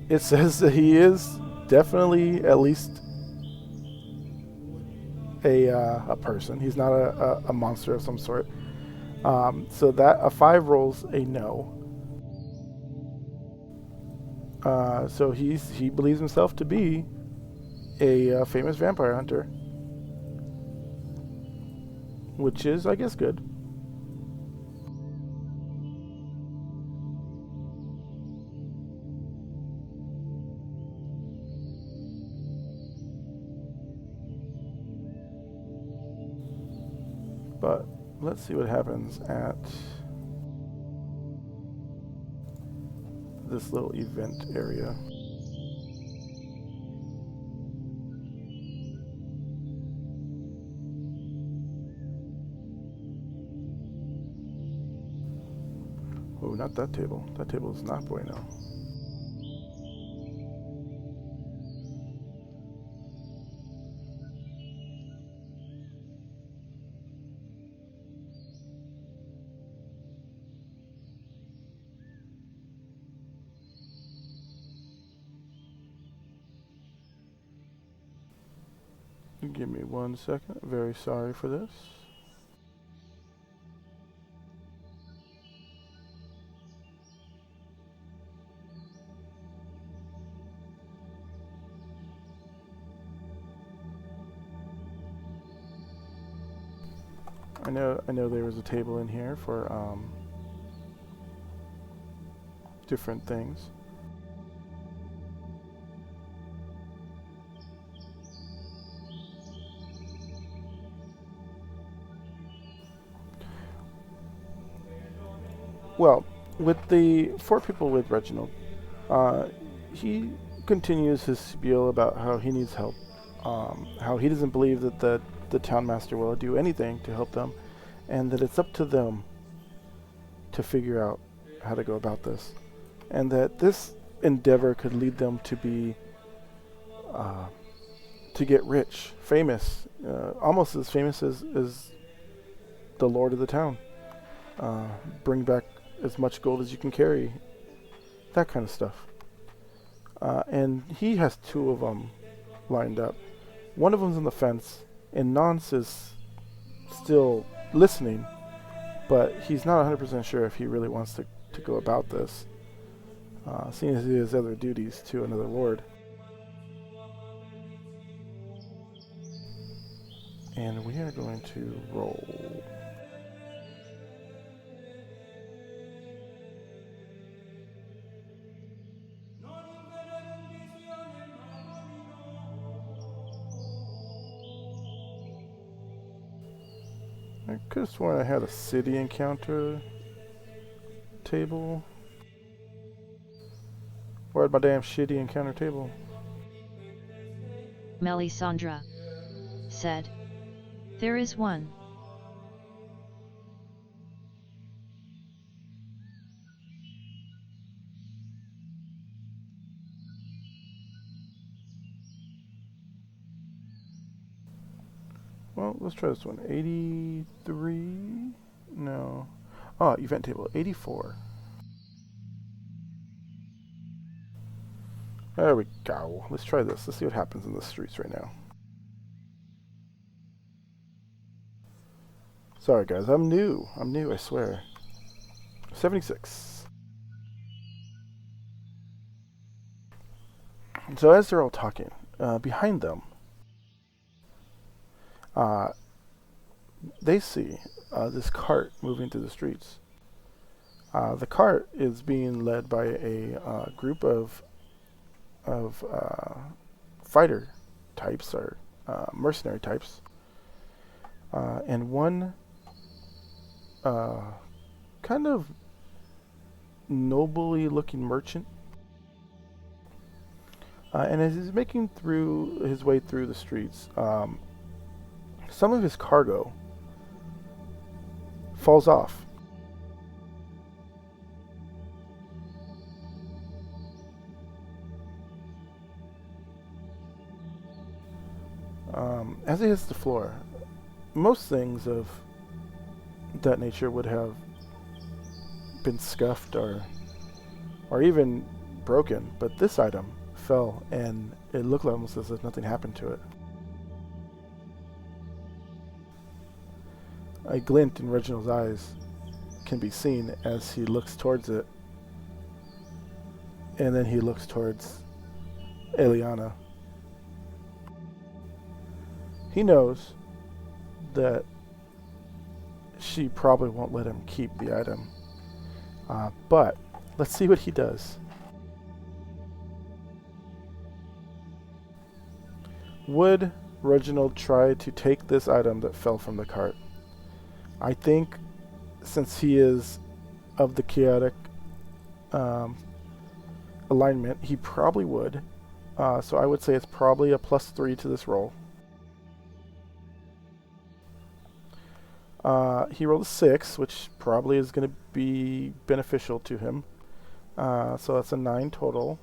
It says that he is definitely at least a person. He's not a monster of some sort. So that a 5 rolls a no. So he believes himself to be a famous vampire hunter, which is, I guess, good. But let's see what happens at this little event area. Oh, not that table. That table is not bueno. Give me 1 second. Very sorry for this. I know there was a table in here for different things. Well, with the 4 people with Reginald, he continues his spiel about how he needs help, how he doesn't believe that the town master will do anything to help them, and that it's up to them to figure out how to go about this, and that this endeavor could lead them to be to get rich, famous, almost as famous as the lord of the town. Bring back as much gold as you can carry, that kind of stuff. And he has 2 of them lined up. One of them's on the fence, and Nance is still listening, but he's not 100% sure if he really wants to go about this, seeing as he has other duties to another lord. And we are going to roll. I could have sworn I had a city encounter table. Where'd my damn shitty encounter table? Melisandre said, "There is one." Well, let's try this one. 83? No. Oh, event table. 84. There we go. Let's try this. Let's see what happens in the streets right now. Sorry, guys. I'm new, I swear. 76. So as they're all talking, behind them, they see this cart moving through the streets. The cart is being led by a group of fighter types or mercenary types, and one kind of nobly looking merchant. And as he's making through his way through the streets, some of his cargo falls off. As it hits the floor, most things of that nature would have been scuffed or even broken, but this item fell and it looked almost as if nothing happened to it. A glint in Reginald's eyes can be seen as he looks towards it, And then he looks towards Eliana. He knows that she probably won't let him keep the item. But let's see what he does. Would Reginald try to take this item that fell from the cart? I think since he is of the chaotic alignment, he probably would. So I would say it's probably a +3 to this roll. He rolled a 6, which probably is going to be beneficial to him. So that's a 9 total.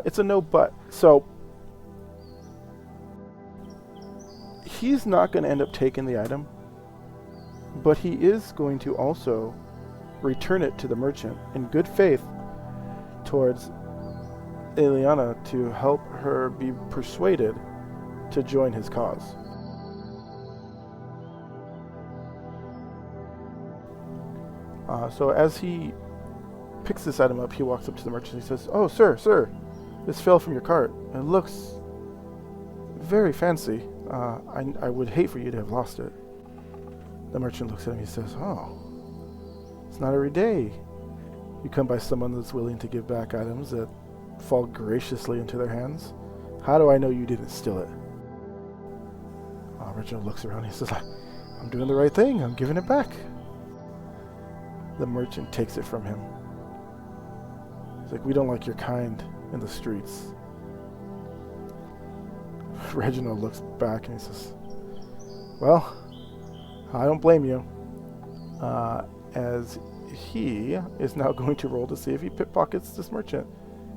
It's a no but. So he's not going to end up taking the item, but he is going to also return it to the merchant in good faith towards Eliana to help her be persuaded to join his cause. So as he picks this item up, he walks up to the merchant and he says, "Oh, sir, this fell from your cart. It looks very fancy. I would hate for you to have lost it." The merchant looks at him and he says, "Oh, it's not every day you come by someone that's willing to give back items that fall graciously into their hands. How do I know you didn't steal it?" Reginald looks around and he says, "I'm doing the right thing. I'm giving it back." The merchant takes it from him. He's like, "We don't like your kind in the streets." Reginald looks back and he says, "Well, I don't blame you." As he is now going to roll to see if he pickpockets this merchant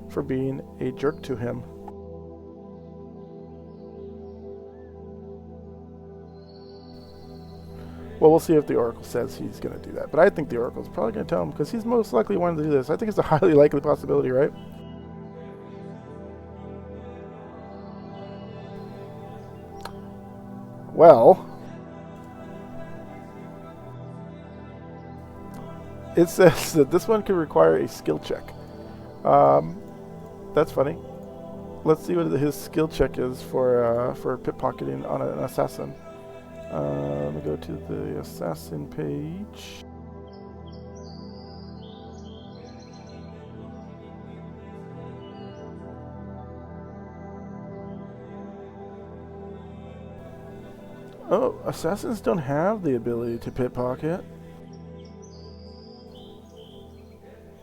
for being a jerk to him. Well, we'll see if the Oracle says he's going to do that. But I think the Oracle's probably going to tell him because he's most likely wanting to do this. I think it's a highly likely possibility, right? Well, it says that this one could require a skill check. That's funny. Let's see what his skill check is for pickpocketing on an assassin. Let me go to the assassin page. Oh, assassins don't have the ability to pickpocket.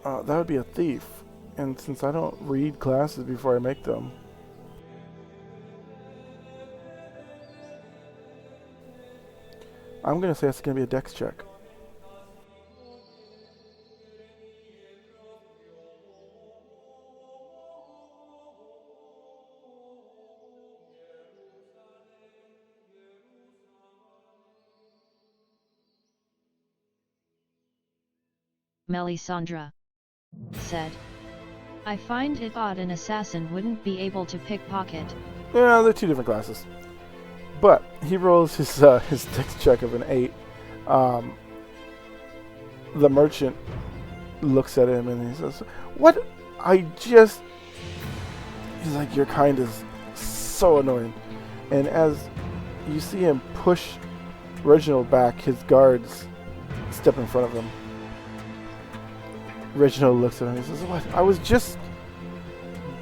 That would be a thief. And since I don't read classes before I make them, I'm going to say it's going to be a dex check. Melisandre said, "I find it odd an assassin wouldn't be able to pickpocket." Yeah, they're two different classes. But he rolls his dex check of an 8. The merchant looks at him and he says, "What? He's like, "Your kind is so annoying." And as you see him push Reginald back, his guards step in front of him. Reginald looks at him and he says, "What? I was just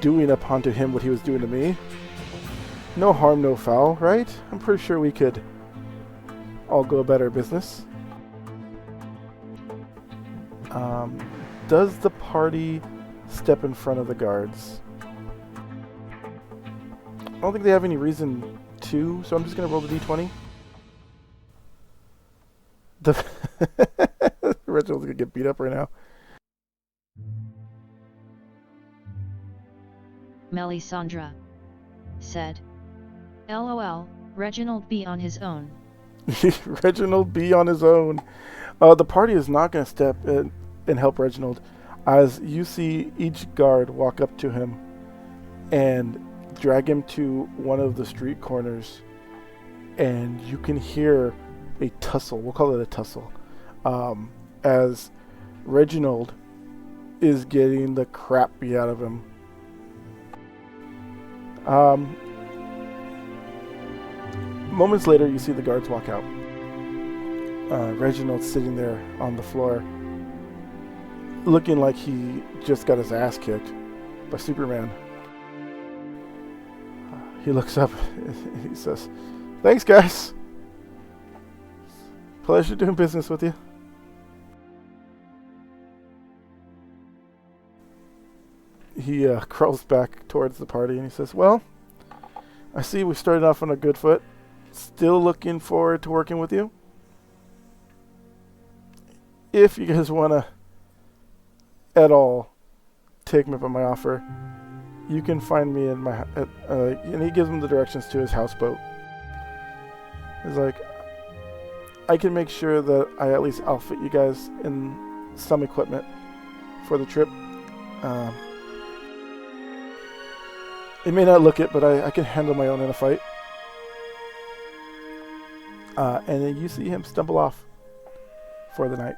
doing upon to him what he was doing to me. No harm, no foul, right? I'm pretty sure we could all go about our business." Does the party step in front of the guards? I don't think they have any reason to, so I'm just going to roll the d20. Reginald's going to get beat up right now. Melisandre said, "LOL, Reginald be on his own." Reginald be on his own. The party is not going to step in and help Reginald, as you see each guard walk up to him and drag him to one of the street corners and you can hear a tussle. We'll call it a tussle, as Reginald is getting the crap beat out of him. Moments later, you see the guards walk out. Reginald's sitting there on the floor, looking like he just got his ass kicked by Superman. He looks up and he says, "Thanks, guys. Pleasure doing business with you." He crawls back towards the party and he says, "Well, I see we started off on a good foot. Still looking forward to working with you. If you guys want to at all take me up on my offer, you can find me in my..." and he gives him the directions to his houseboat. He's like, "I can make sure that I at least outfit you guys in some equipment for the trip. It may not look it, but I can handle my own in a fight." And then you see him stumble off for the night.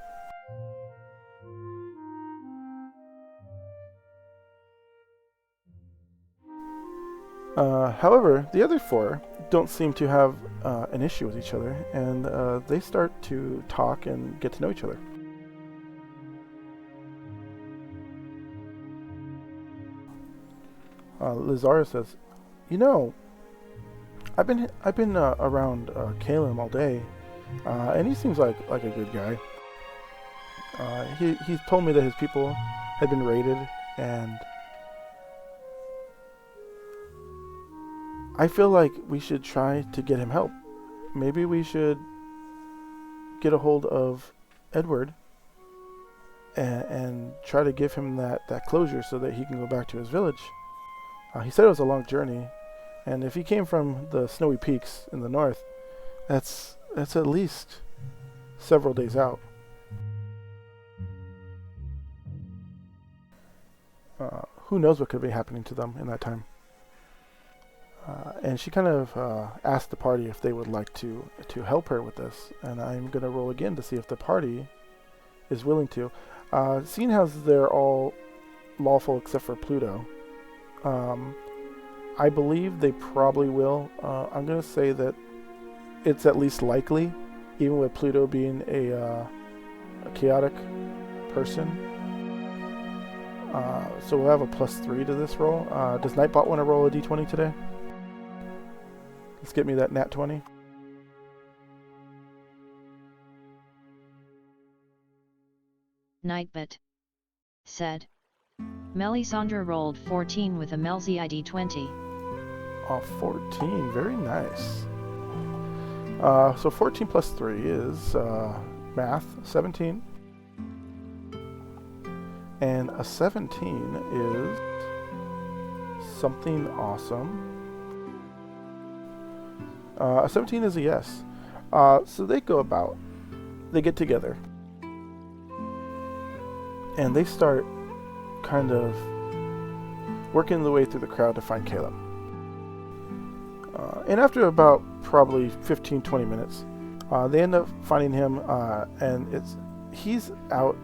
However, the other four don't seem to have an issue with each other, and they start to talk and get to know each other. Lazara says, "You know, I've been around Caleb all day, and he seems like a good guy. He told me that his people had been raided, and I feel like we should try to get him help. Maybe we should get a hold of Edward and try to give him that closure so that he can go back to his village. He said it was a long journey, and if he came from the snowy peaks in the north, that's at least several days out." Who knows what could be happening to them in that time. And she kind of asked the party if they would like to help her with this, and I'm going to roll again to see if the party is willing to. Seeing as they're all lawful except for Pluto, I believe they probably will. I'm going to say that it's at least likely, even with Pluto being a chaotic person. So we'll have a +3 to this roll. Does Nightbot want to roll a d20 today? Let's get me that nat 20. Nightbot said. Melisandre rolled 14 with a Melzi ID 20. Oh, 14. Very nice. So 14 plus 3 is math, 17. And a 17 is something awesome. A 17 is a yes. So they go about. They get together. And they start kind of working their way through the crowd to find Caleb. And after about probably 15-20 minutes, they end up finding him, and he's out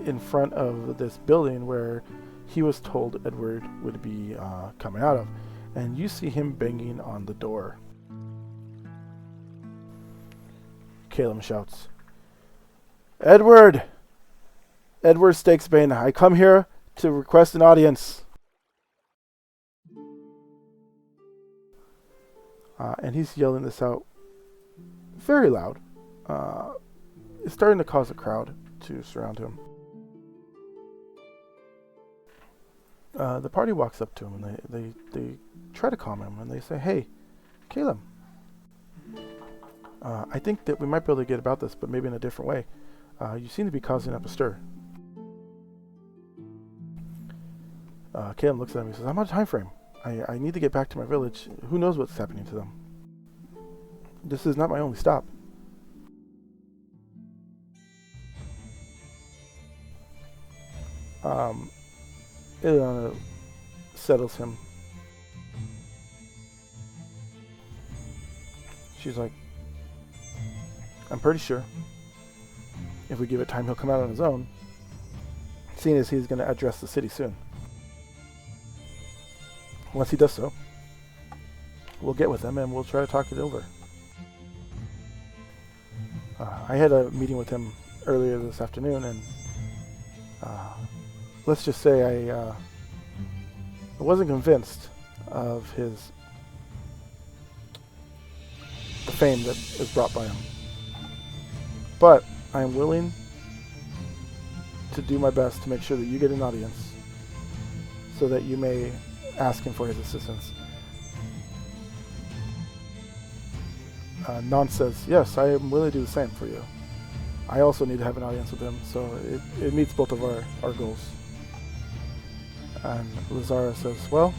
in front of this building where he was told Edward would be coming out of. And you see him banging on the door. Caleb shouts, "Edward! Edward Stakesbane, I come here to request an audience." And he's yelling this out very loud. It's starting to cause a crowd to surround him. The party walks up to him and they try to calm him, and they say, "Hey, Caleb, I think that we might be able to get about this, but maybe in a different way. You seem to be causing up a stir." Caleb looks at him and says, "I'm on a time frame. I need to get back to my village. Who knows what's happening to them? This is not my only stop." It settles him. she's like, I'm pretty sure if we give it time, he'll come out on his own, seeing as he's going to address the city soon. Once he does so, we'll get with him and we'll try to talk it over. I had a meeting with him earlier this afternoon, and let's just say I wasn't convinced of the fame that is brought by him. But I am willing to do my best to make sure that you get an audience so that you may ask him for his assistance. Non says, yes, I am willing to do the same for you. I also need to have an audience with him, so it meets both of our goals. And Lazara says, well,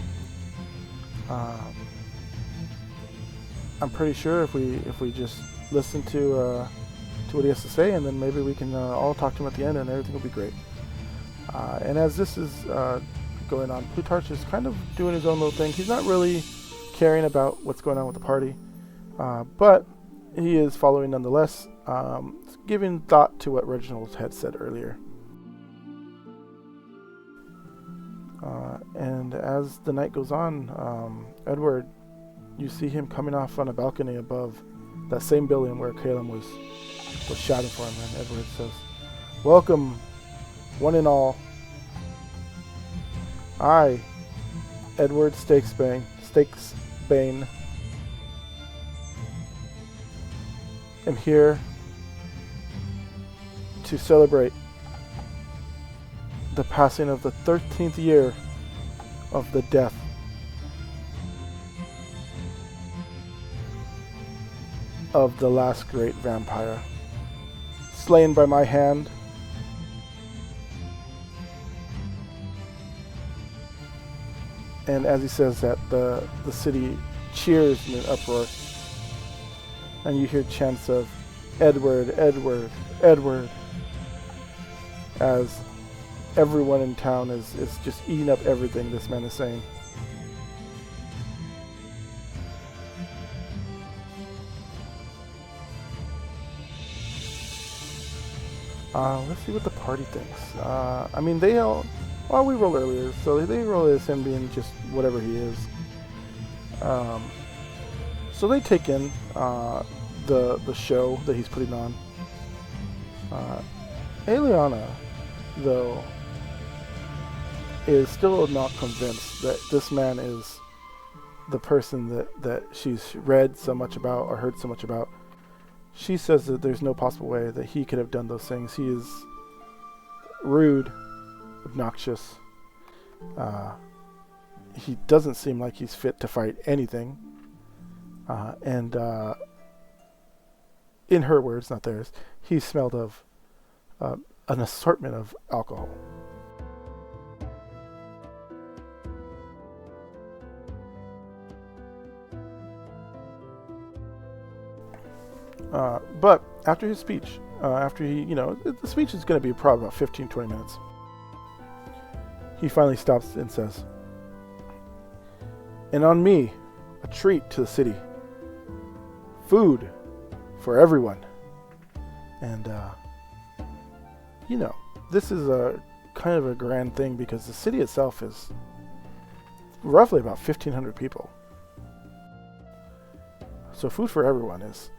I'm pretty sure if we just listen to what he has to say, and then maybe we can all talk to him at the end and everything will be great. And as this is going on, Plutarch is kind of doing his own little thing. He's not really caring about what's going on with the party, but he is following nonetheless, giving thought to what Reginald had said earlier. And as the night goes on, Edward, you see him coming off on a balcony above that same building where Caleb was shouting for him, and Edward says, welcome, one and all. I, Edward Stakesbane, am here to celebrate the passing of the 13th year of the death of the last great vampire, slain by my hand. And as he says that, the city cheers in an uproar, and you hear chants of Edward, Edward, Edward, as everyone in town is just eating up everything this man is saying. Let's see what the party thinks. I mean, they all... Well, we rolled earlier, so they roll as him being just whatever he is. So they take in the show that he's putting on. Eliana, though, is still not convinced that this man is the person that she's read so much about or heard so much about. She says that there's no possible way that he could have done those things. He is rude, obnoxious. He doesn't seem like he's fit to fight anything. And in her words, not theirs, he smelled of an assortment of alcohol. But after his speech, after he, the speech is going to be probably about 15-20 minutes. He finally stops and says, and on me, a treat to the city. Food for everyone. And, this is a kind of a grand thing because the city itself is roughly about 1,500 people. So food for everyone is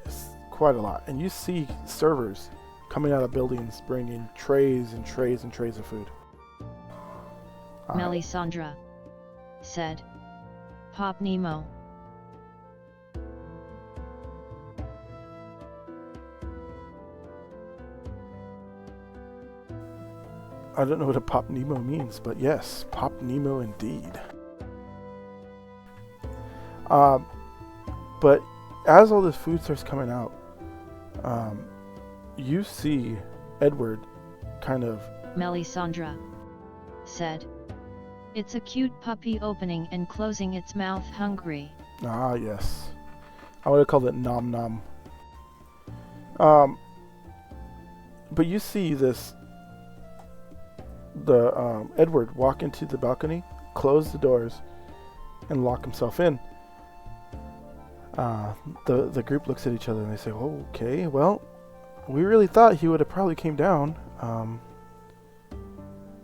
quite a lot. And you see servers coming out of buildings bringing trays and trays and trays of food. Melisandre said, Pop Nemo. I don't know what a Pop Nemo means, but yes, Pop Nemo indeed. But as all this food starts coming out, you see Edward kind of... Melisandre said, it's a cute puppy opening and closing its mouth hungry. Ah, yes. I would have called it Nom Nom. But you see Edward walk into the balcony, close the doors, and lock himself in. The group looks at each other and they say, oh, okay, well, we really thought he would have probably came down.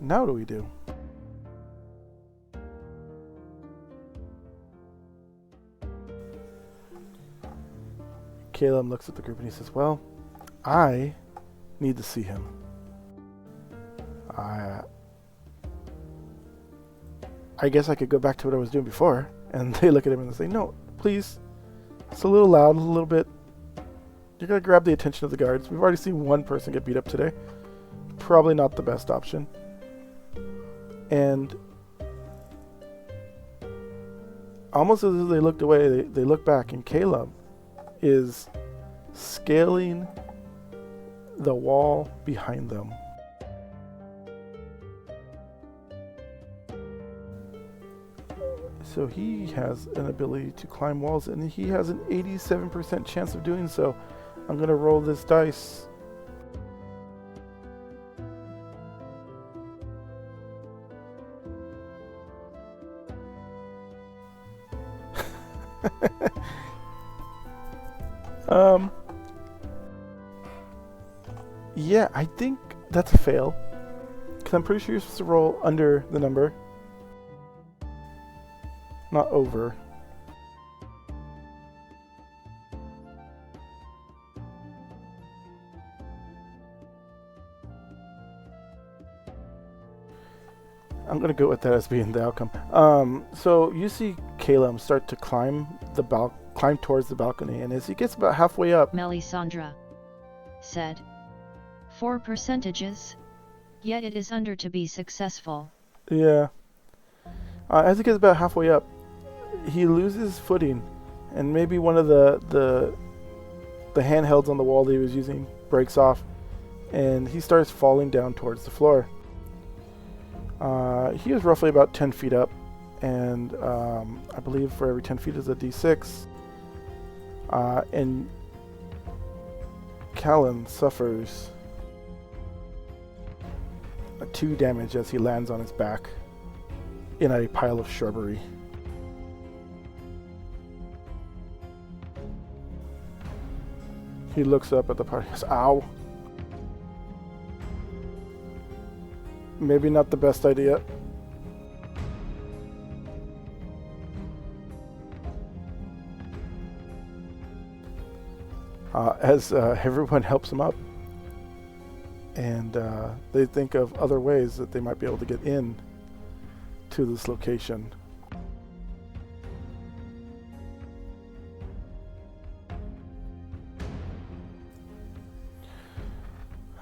Now what do we do? Caleb looks at the group and he says, well, I need to see him. I guess I could go back to what I was doing before. And they look at him and they say, no, please. It's a little loud, a little bit. You're going to grab the attention of the guards. We've already seen one person get beat up today. Probably not the best option. And almost as they looked away, they look back, and Caleb is scaling the wall behind them. So he has an ability to climb walls, and he has an 87% chance of doing so. I'm going to roll this dice. Yeah, I think that's a fail. Because I'm pretty sure you're supposed to roll under the number. Not over. I'm going to go with that as being the outcome. So you see Caleb start to climb towards the balcony, and as he gets about halfway up, Melisandre said, 4 percentages, yet it is under to be successful. Yeah. As he gets about halfway up, he loses footing, and maybe one of the handhelds on the wall that he was using breaks off, and he starts falling down towards the floor. He is roughly about 10 feet up, and I believe for every 10 feet is a d6. And Callan suffers 2 damage as he lands on his back in a pile of shrubbery. He looks up at the party and says, ow. Maybe not the best idea. As everyone helps him up, and they think of other ways that they might be able to get in to this location.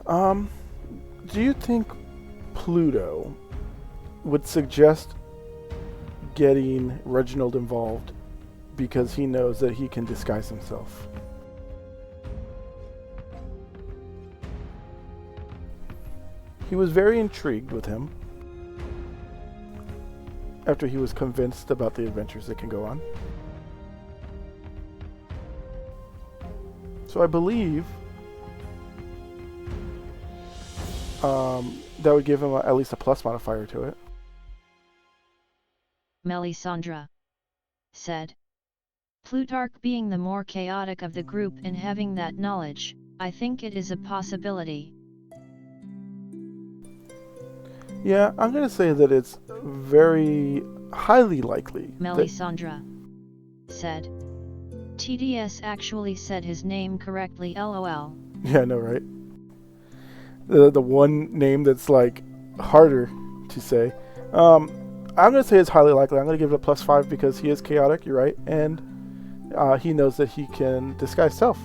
Do you think Pluto would suggest getting Reginald involved because he knows that he can disguise himself? He was very intrigued with him after he was convinced about the adventures that can go on. So I believe that would give him at least a plus modifier to it. Melisandre said, Plutarch being the more chaotic of the group and having that knowledge, I think it is a possibility. Yeah, I'm going to say that it's very highly likely. Melisandre said, TDS actually said his name correctly, lol. Yeah, I know, right? The one name that's like harder to say. I'm going to say it's highly likely. I'm going to give it a +5 because he is chaotic, you're right, and he knows that he can disguise self.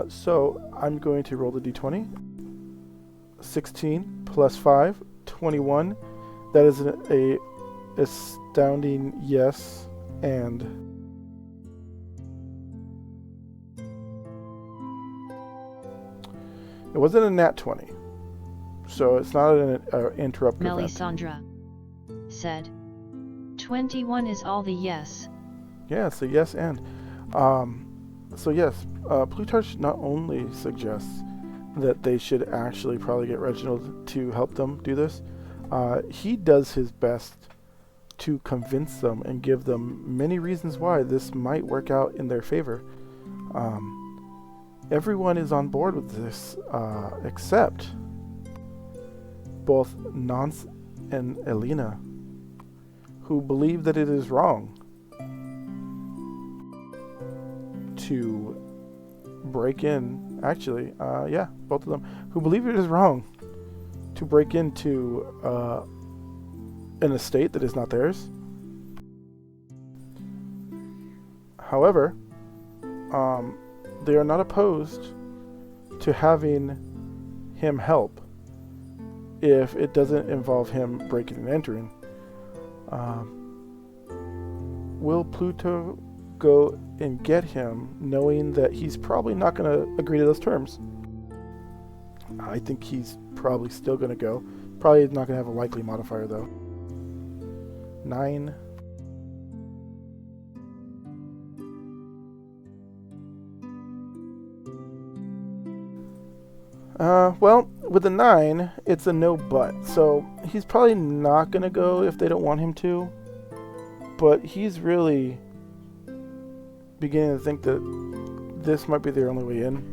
So I'm going to roll the d20. 16 plus 5, 21. That is a astounding yes, and it wasn't a nat 20, so it's not an interruptive event. Melisandre said, 21 is all the yes. Yeah, it's a yes and. So yes, Plutarch not only suggests that they should actually probably get Reginald to help them do this, he does his best to convince them and give them many reasons why this might work out in their favor. Everyone is on board with this, except both Nance and Elena, who believe that it is wrong to break in. Actually, yeah, both of them, who believe it is wrong to break into an estate that is not theirs. However, they are not opposed to having him help if it doesn't involve him breaking and entering. Will Pluto go and get him, knowing that he's probably not going to agree to those terms? I think he's probably still going to go. Probably not going to have a likely modifier, though. 9. Well, with a 9, it's a no but. So he's probably not going to go if they don't want him to. But he's really beginning to think that this might be their only way in.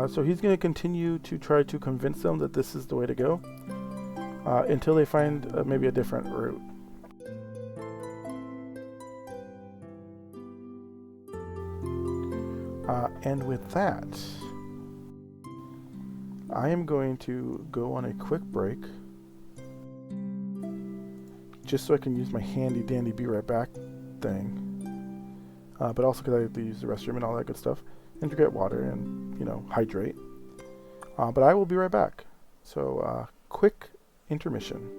So he's going to continue to try to convince them that this is the way to go until they find maybe a different route. And with that, I am going to go on a quick break just so I can use my handy dandy be right back thing. But also because I have to use the restroom and all that good stuff. And to get water and, hydrate. But I will be right back. So, quick intermission.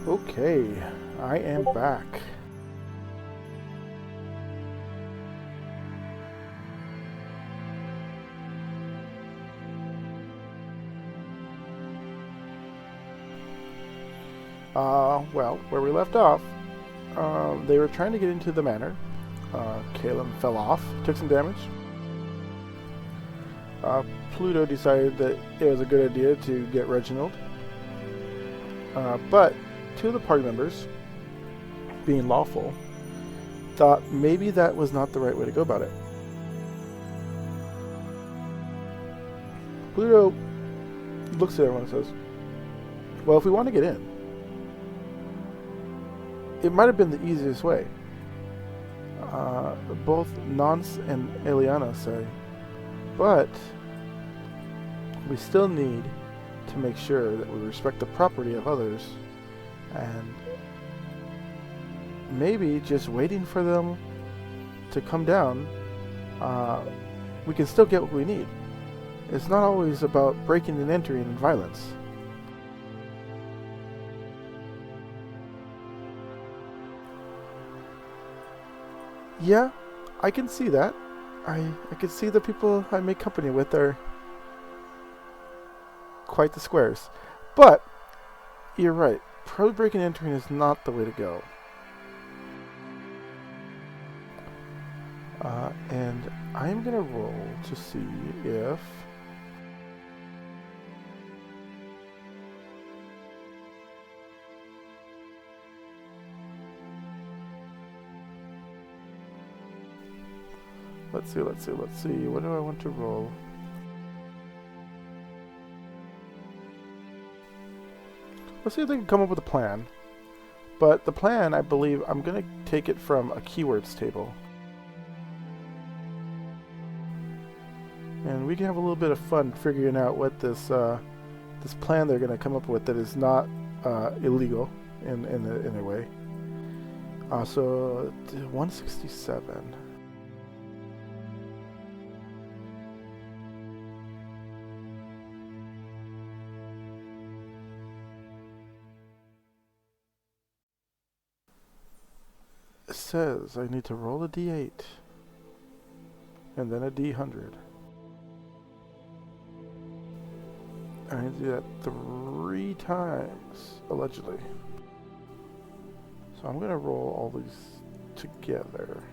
Okay, I am back. Well, where we left off, they were trying to get into the manor. Caleb fell off, took some damage. Pluto decided that it was a good idea to get Reginald. But two of the party members, being lawful, thought maybe that was not the right way to go about it. Pluto looks at everyone and says, well, if we want to get in, it might have been the easiest way. Both Nance and Eliana say, but we still need to make sure that we respect the property of others, and maybe just waiting for them to come down, we can still get what we need. It's not always about breaking and entering and violence. Yeah, I can see that. I can see the people I make company with are quite the squares. But you're right. Probably breaking and entering is not the way to go. And I'm gonna roll to see if let's see. What do I want to roll? Let's see if they can come up with a plan. But the plan, I believe, I'm going to take it from a keywords table. And we can have a little bit of fun figuring out what this this plan they're going to come up with that is not illegal in a way. So 167. It says I need to roll a d8 and then a d100. I need to do that 3 times, allegedly. So I'm going to roll all these together.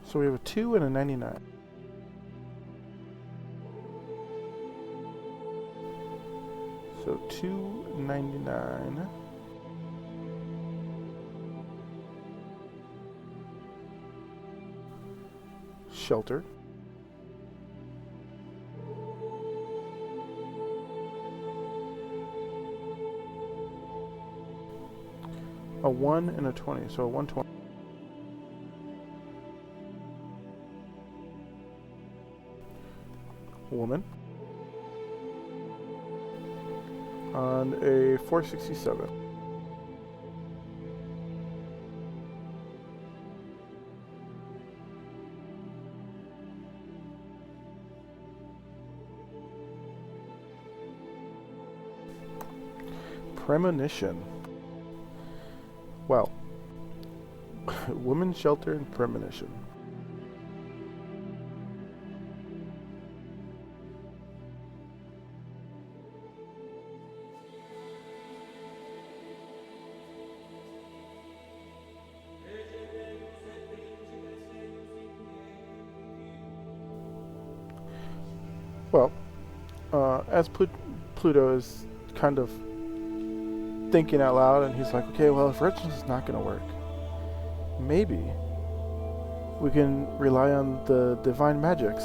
So we have a 2 and a 99. So 299. Shelter. A 1 and a 20, so a 120. Woman. On a 467. Premonition. Well, woman, shelter, and premonition. Well, as Pluto is kind of thinking out loud, and he's like, okay, well, if Reginald's not going to work, maybe we can rely on the divine magics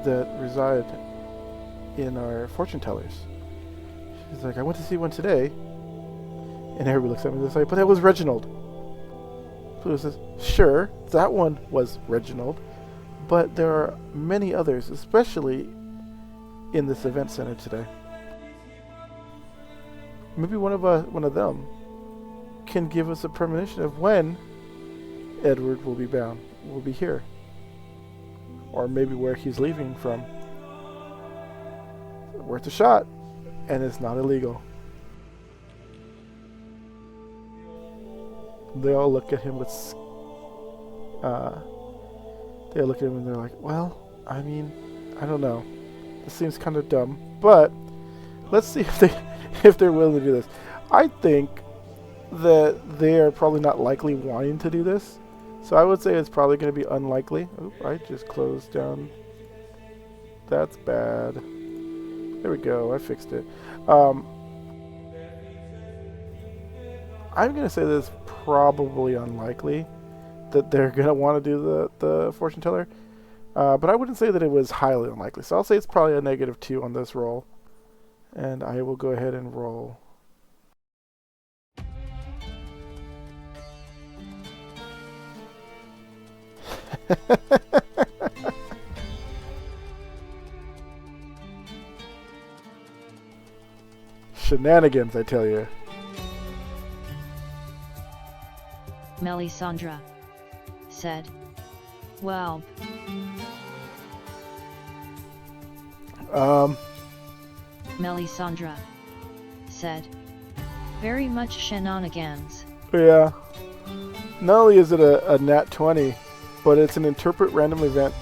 that reside in our fortune tellers. She's like, I went to see one today. And everybody looks at me and they're like, but it was Reginald. Pluto says, sure, that one was Reginald, but there are many others, especially in this event center today. Maybe one of them can give us a premonition of when Edward will be here. Or maybe where he's leaving from. Worth a shot, and it's not illegal. They all look at him with they look at him and they're like, well, I mean, I don't know. This seems kind of dumb, but let's see if they're willing to do this. I think that they are probably not likely wanting to do this, so I would say it's probably going to be unlikely. Oop, I just closed down. That's bad. There we go. I fixed it. I'm going to say that it's probably unlikely that they're going to want to do the fortune teller. But I wouldn't say that it was highly unlikely. So I'll say it's probably a -2 on this roll. And I will go ahead and roll. Shenanigans, I tell you. Melisandre said, well, Melisandre said, very much shenanigans. Yeah. Not only is it a nat 20, but it's an interpret random event.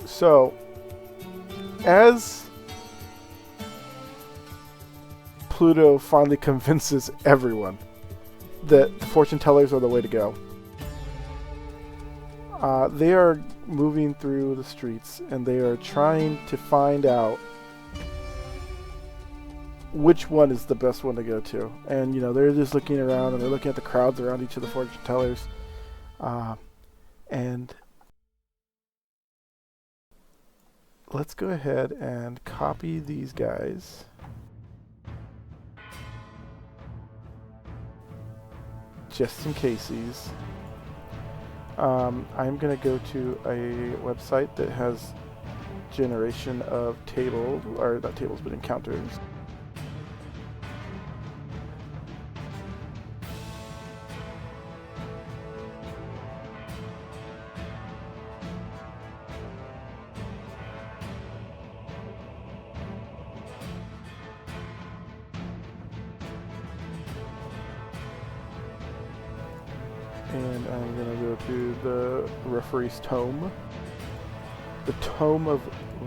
So, as Pluto finally convinces everyone that the fortune tellers are the way to go, they are moving through the streets and they are trying to find out which one is the best one to go to. And, you know, they're just looking around and they're looking at the crowds around each of the fortune tellers. And let's go ahead and copy these guys. Just in casesies. I'm going to go to a website that has generation of tables, or not tables, but encounters. And I'm going to go to the referee's tome. The tome of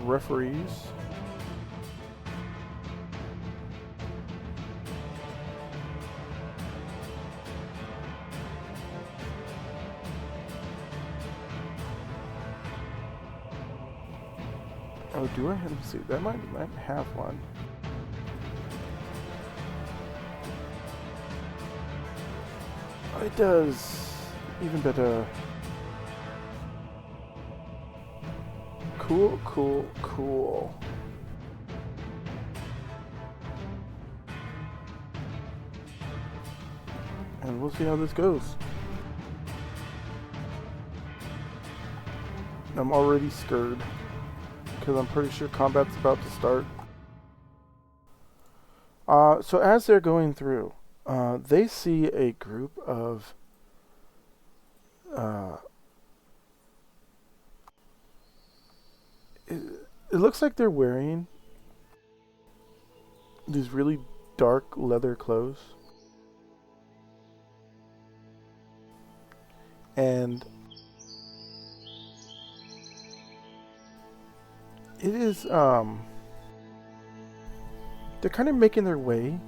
referees. Oh, do I? Let me see. That might have one. Oh, it does. Even better. Cool, cool, cool. And we'll see how this goes. I'm already scared because I'm pretty sure combat's about to start. So as they're going through, they see a group of it looks like they're wearing these really dark leather clothes, and it is they're kind of making their way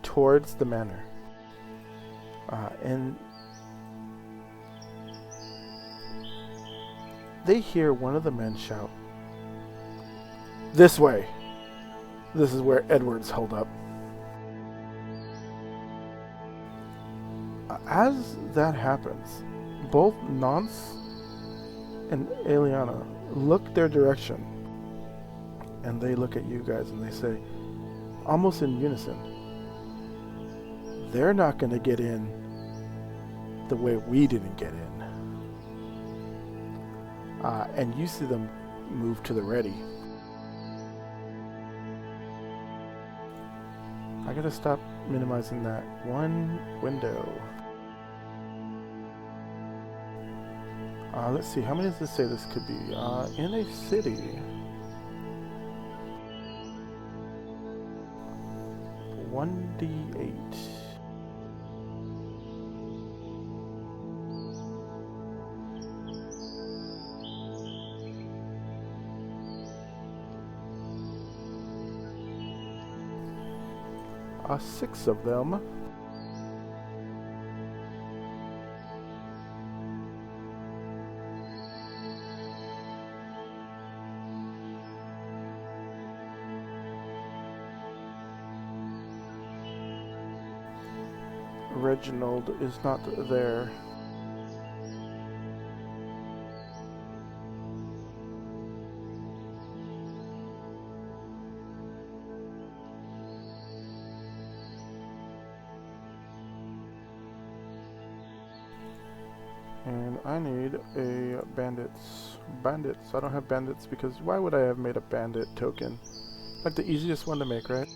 towards the manor, and they hear one of the men shout, "This way!" This is where Edward's held up. As that happens, both Nance and Eliana look their direction, and they look at you guys and they say, almost in unison, "They're not going to get in the way we didn't get in." And you see them move to the ready. I gotta stop minimizing that one window. Let's see, how many does this say this could be? In a city. 1d8. Six of them. Reginald is not there. And I need a bandits. Bandits. I don't have bandits because why would I have made a bandit token? Like the easiest one to make, right?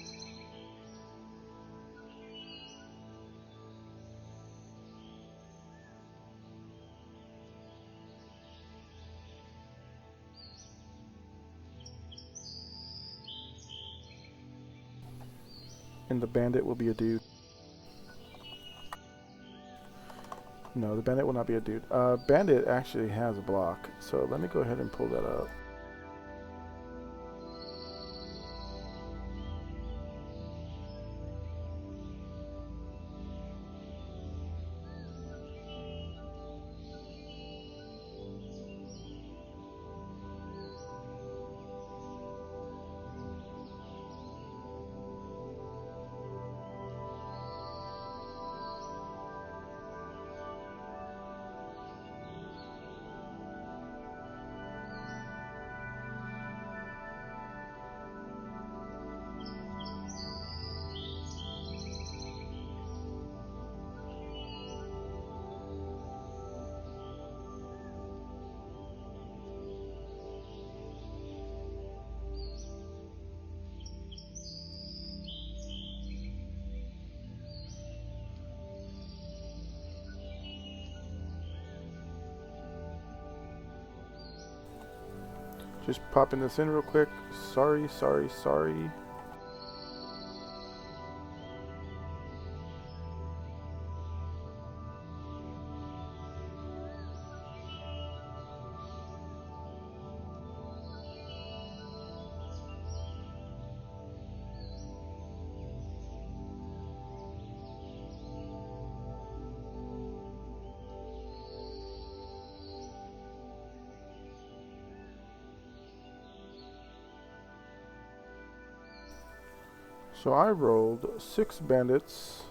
And the bandit will be a dude. No, the bandit will not be a dude. Bandit actually has a block, so let me go ahead and pull that up. Just popping this in real quick. Sorry. So I rolled 6 bandits.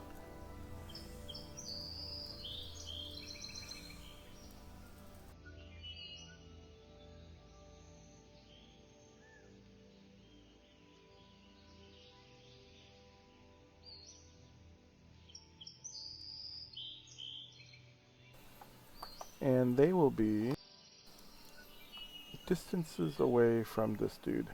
And they will be distances away from this dude.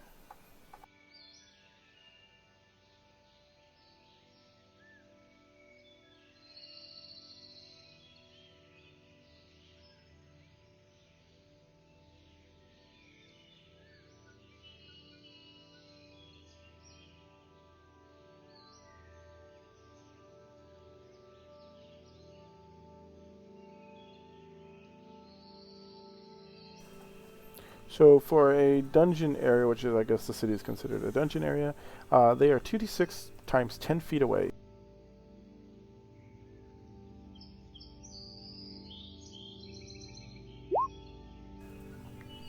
So for a dungeon area, which is I guess the city is considered a dungeon area, they are 2d6 times 10 feet away.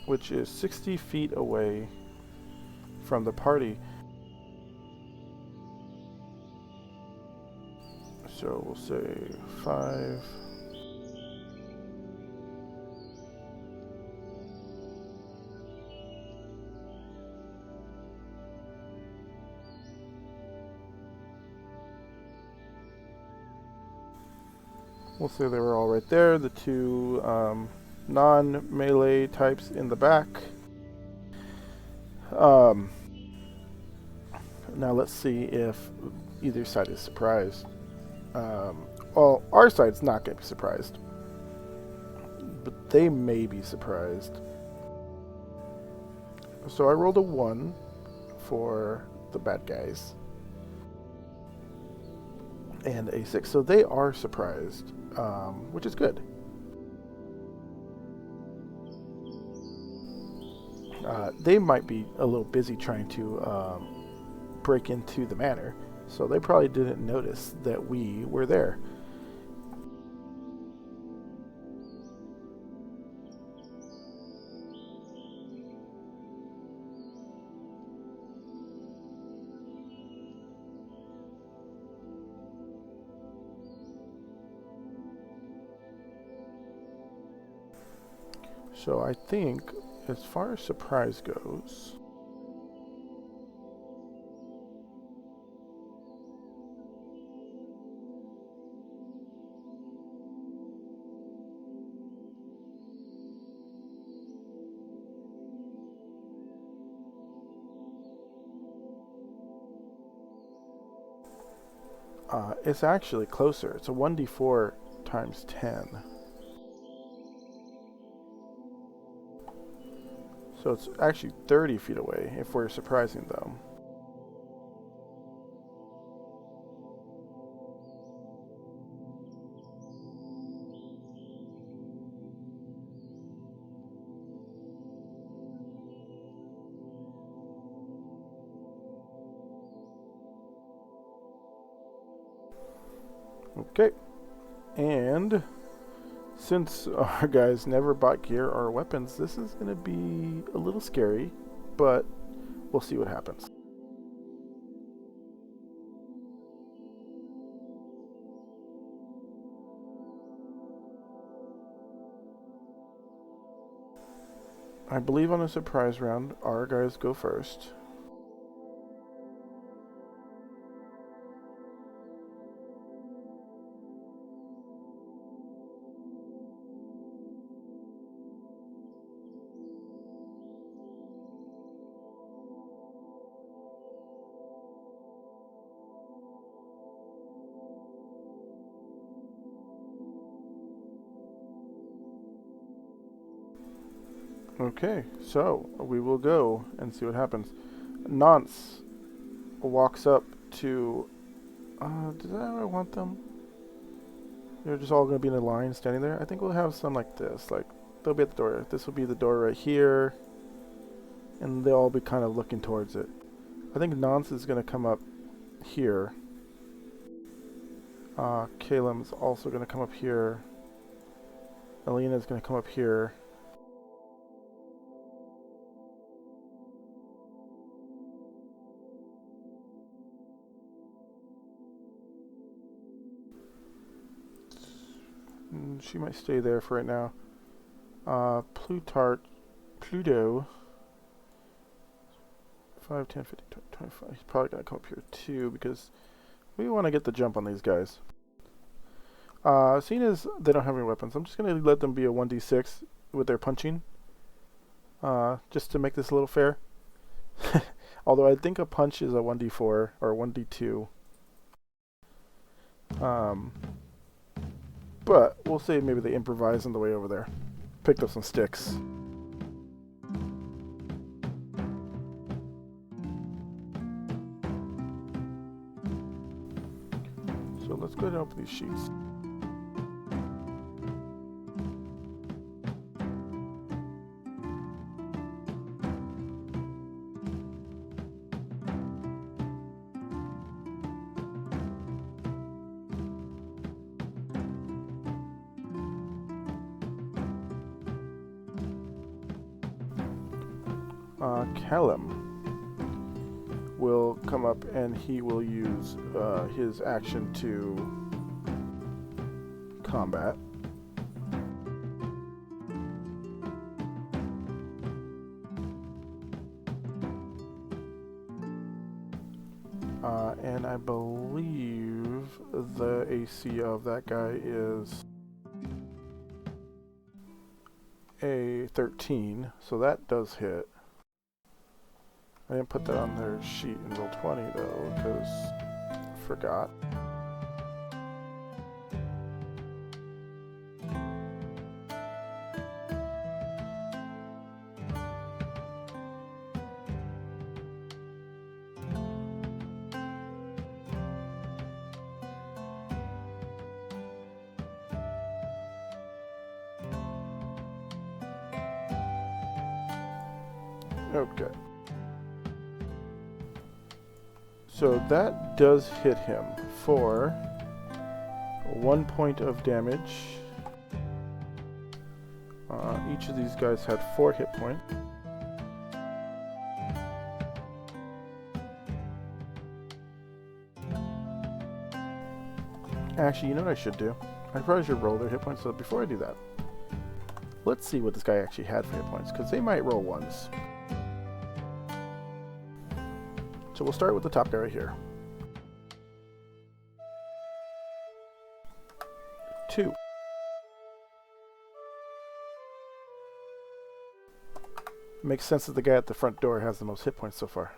which is 60 feet away from the party. So we'll say 5. We'll say they were all right there. The two non-melee types in the back. Now let's see if either side is surprised. Well, our side's not going to be surprised, but they may be surprised. So I rolled a 1 for the bad guys, and a 6, so they are surprised, which is good. They might be a little busy trying to break into the manor, so they probably didn't notice that we were there. So I think, as far as surprise goes, it's actually closer. It's a 1d4 times 10. So it's actually 30 feet away if we're surprising them. Okay, and since our guys never bought gear or weapons, this is going to be a little scary, but we'll see what happens. I believe on a surprise round, our guys go first. Okay, so we will go and see what happens. Nance walks up to... Did I want them? They're just all going to be in a line standing there. I think we'll have some like this. Like, they'll be at the door. This will be the door right here. And they'll all be kind of looking towards it. I think Nance is going to come up here. Caleb's also going to come up here. Alina's going to come up here. She might stay there for right now. Pluto, 5, 10, 15, 20, 25. He's probably going to come up here too because we want to get the jump on these guys. Seeing as they don't have any weapons, I'm just going to let them be a 1d6 with their punching. Just to make this a little fair. Although I think a punch is a 1d4 or 1d2. But we'll say maybe they improvise on the way over there. Picked up some sticks. So let's go ahead and open these sheets. Callum will come up and he will use his action to combat. And I believe the AC of that guy is a 13, so that does hit. I didn't put that on their sheet in roll 20 though, because I forgot. Okay. So that does hit him for 1 point of damage. Each of these guys had 4 hit points. Actually, you know what I should do? I probably should roll their hit points, so before I do that, let's see what this guy actually had for hit points, because they might roll ones. So we'll start with the top guy right here. 2. Makes sense that the guy at the front door has the most hit points so far.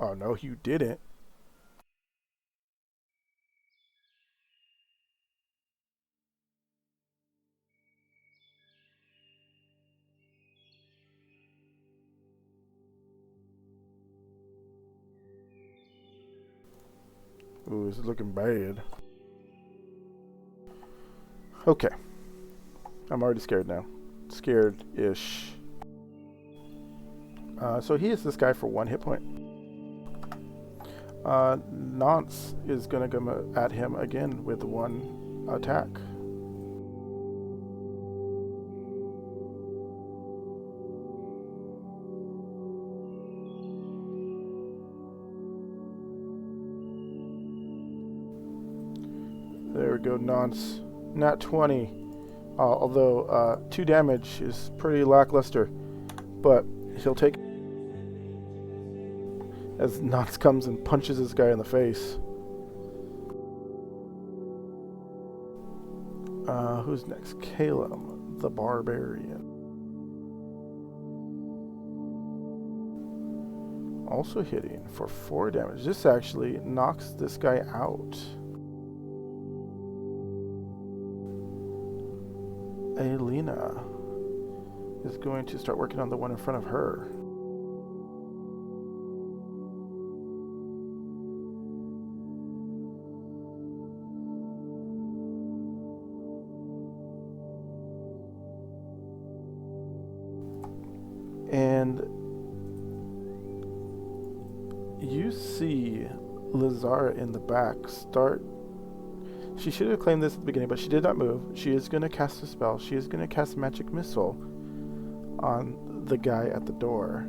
Oh no, you didn't. Ooh, this is looking bad. Okay. I'm already scared now. Scared-ish. So he hits this guy for 1 hit point. Nance is going to come at him again with 1 attack. There we go, Nance. Nat 20. Although 2 damage is pretty lackluster. But he'll take... as Nance comes and punches this guy in the face. Who's next? Calum, the barbarian. Also hitting for 4 damage. This actually knocks this guy out. Alina is going to start working on the one in front of her. And you see Lazara in the back start. She should have claimed this at the beginning, but she did not move. She is going to cast a spell. She is going to cast Magic Missile on the guy at the door.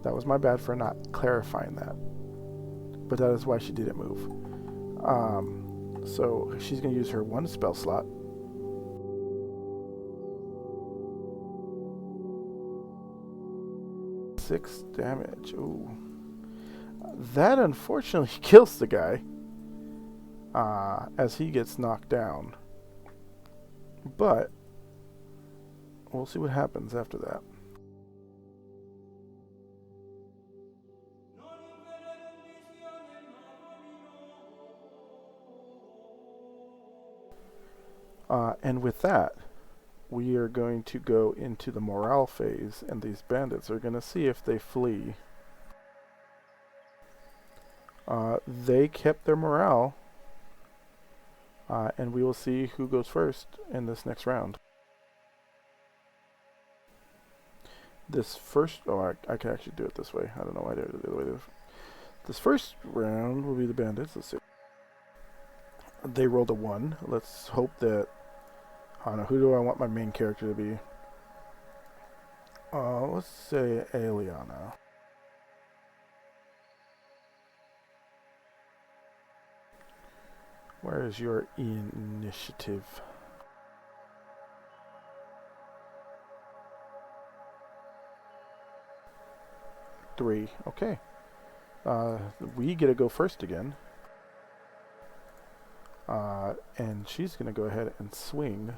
That was my bad for not clarifying that. But that is why she didn't move. So she's going to use her 1 spell slot. Six damage. Ooh. That unfortunately kills the guy. As he gets knocked down. But we'll see what happens after that. And with that, we are going to go into the morale phase, and these bandits are going to see if they flee. They kept their morale. And we will see who goes first in this next round. This first... oh, I can actually do it this way. I don't know why I did it the other way. This first round will be the bandits. Let's see. They rolled a 1. Let's hope that I don't know, who do I want my main character to be? Let's say Eliana. Where is your initiative? Three. Okay. We get to go first again. And she's going to go ahead and swing.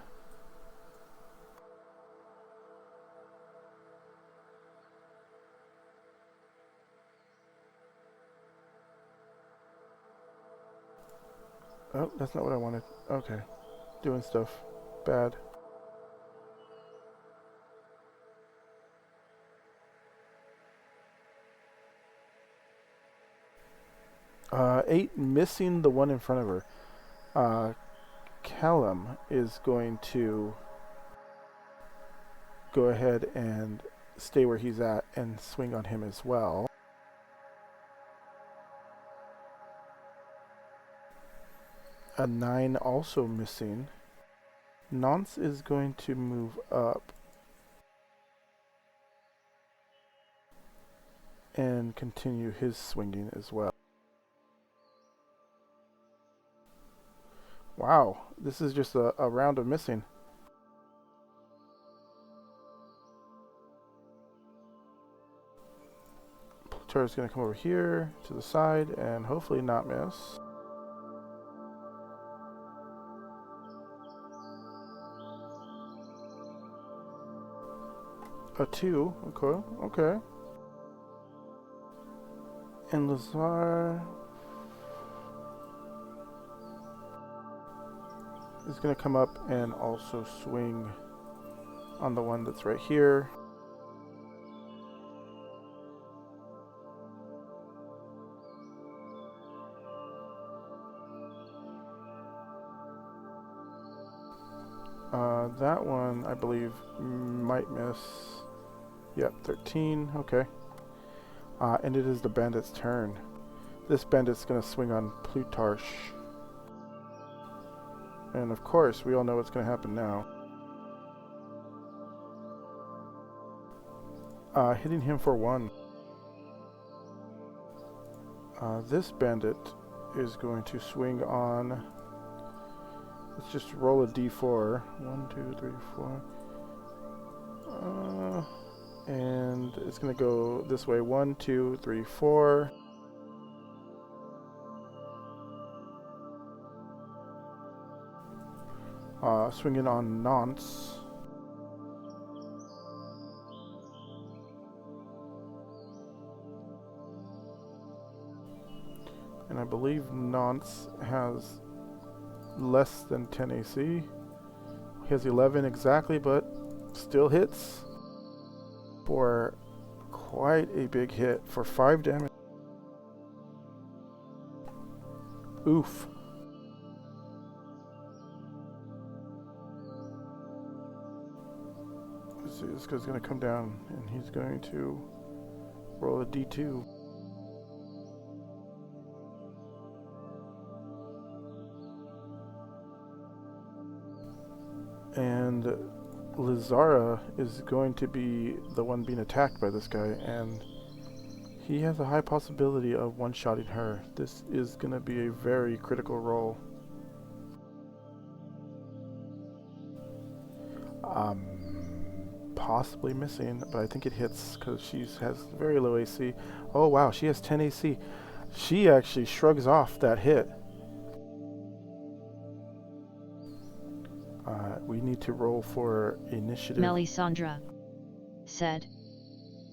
Oh, that's not what I wanted. Okay. Doing stuff. Bad. Eight, missing the one in front of her. Callum is going to go ahead and stay where he's at and swing on him as well. A 9 also missing. Nance is going to move up and continue his swinging as well. Wow, this is just a round of missing. Plutar's going to come over here to the side and hopefully not miss. A 2, okay. And Lazar is going to come up and also swing on the one that's right here. That one, I believe, might miss. Yep, 13, okay. And it is the bandit's turn. This bandit's going to swing on Plutarch. And of course, we all know what's going to happen now. Hitting him for 1. This bandit is going to swing on... Let's just roll a d4. 1, 2, 3, 4. And it's going to go this way. 1, 2, 3, 4. Swinging on Nance. And I believe Nance has less than 10 AC. He has 11 exactly, but still hits for quite a big hit for 5 damage. Oof. Let's see, this guy's going to come down and he's going to roll a d2. And Lazara is going to be the one being attacked by this guy, and he has a high possibility of one-shotting her. This is going to be a very critical roll. Possibly missing, but I think it hits because she has very low AC. Oh wow, she has 10 AC. She actually shrugs off that hit. We need to roll for initiative. Melisandre said,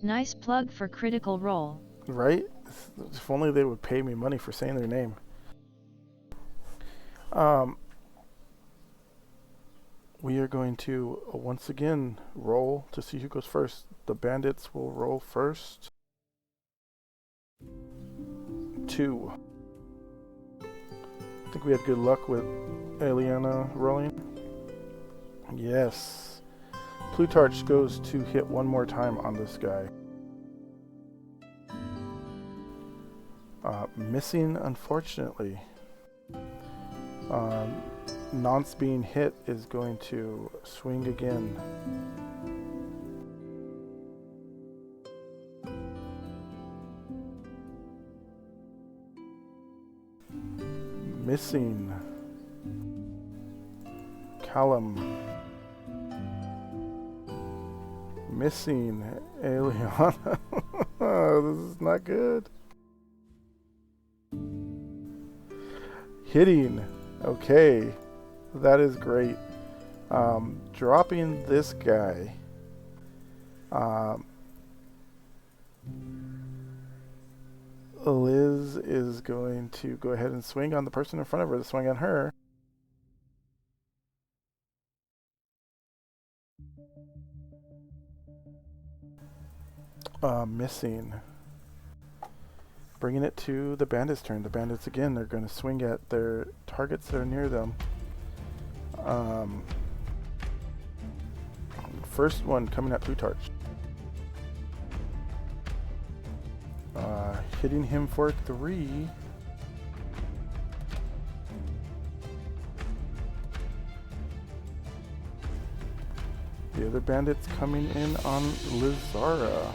"Nice plug for critical role." Right? If only they would pay me money for saying their name. We are going to once again roll to see who goes first. The bandits will roll first. 2. I think we had good luck with Eliana rolling. Yes. Plutarch goes to hit one more time on this guy. Missing, unfortunately. Nonce being hit is going to swing again. Missing. Callum. Missing. Eliana. This is not good. Hitting. Okay. That is great. Dropping this guy. Liz is going to go ahead and swing on the person in front of her to swing on her. Missing. Bringing it to the bandits' turn. The bandits again, they're going to swing at their targets that are near them. First one coming at Plutarch. Hitting him for 3. The other bandits coming in on Lizara.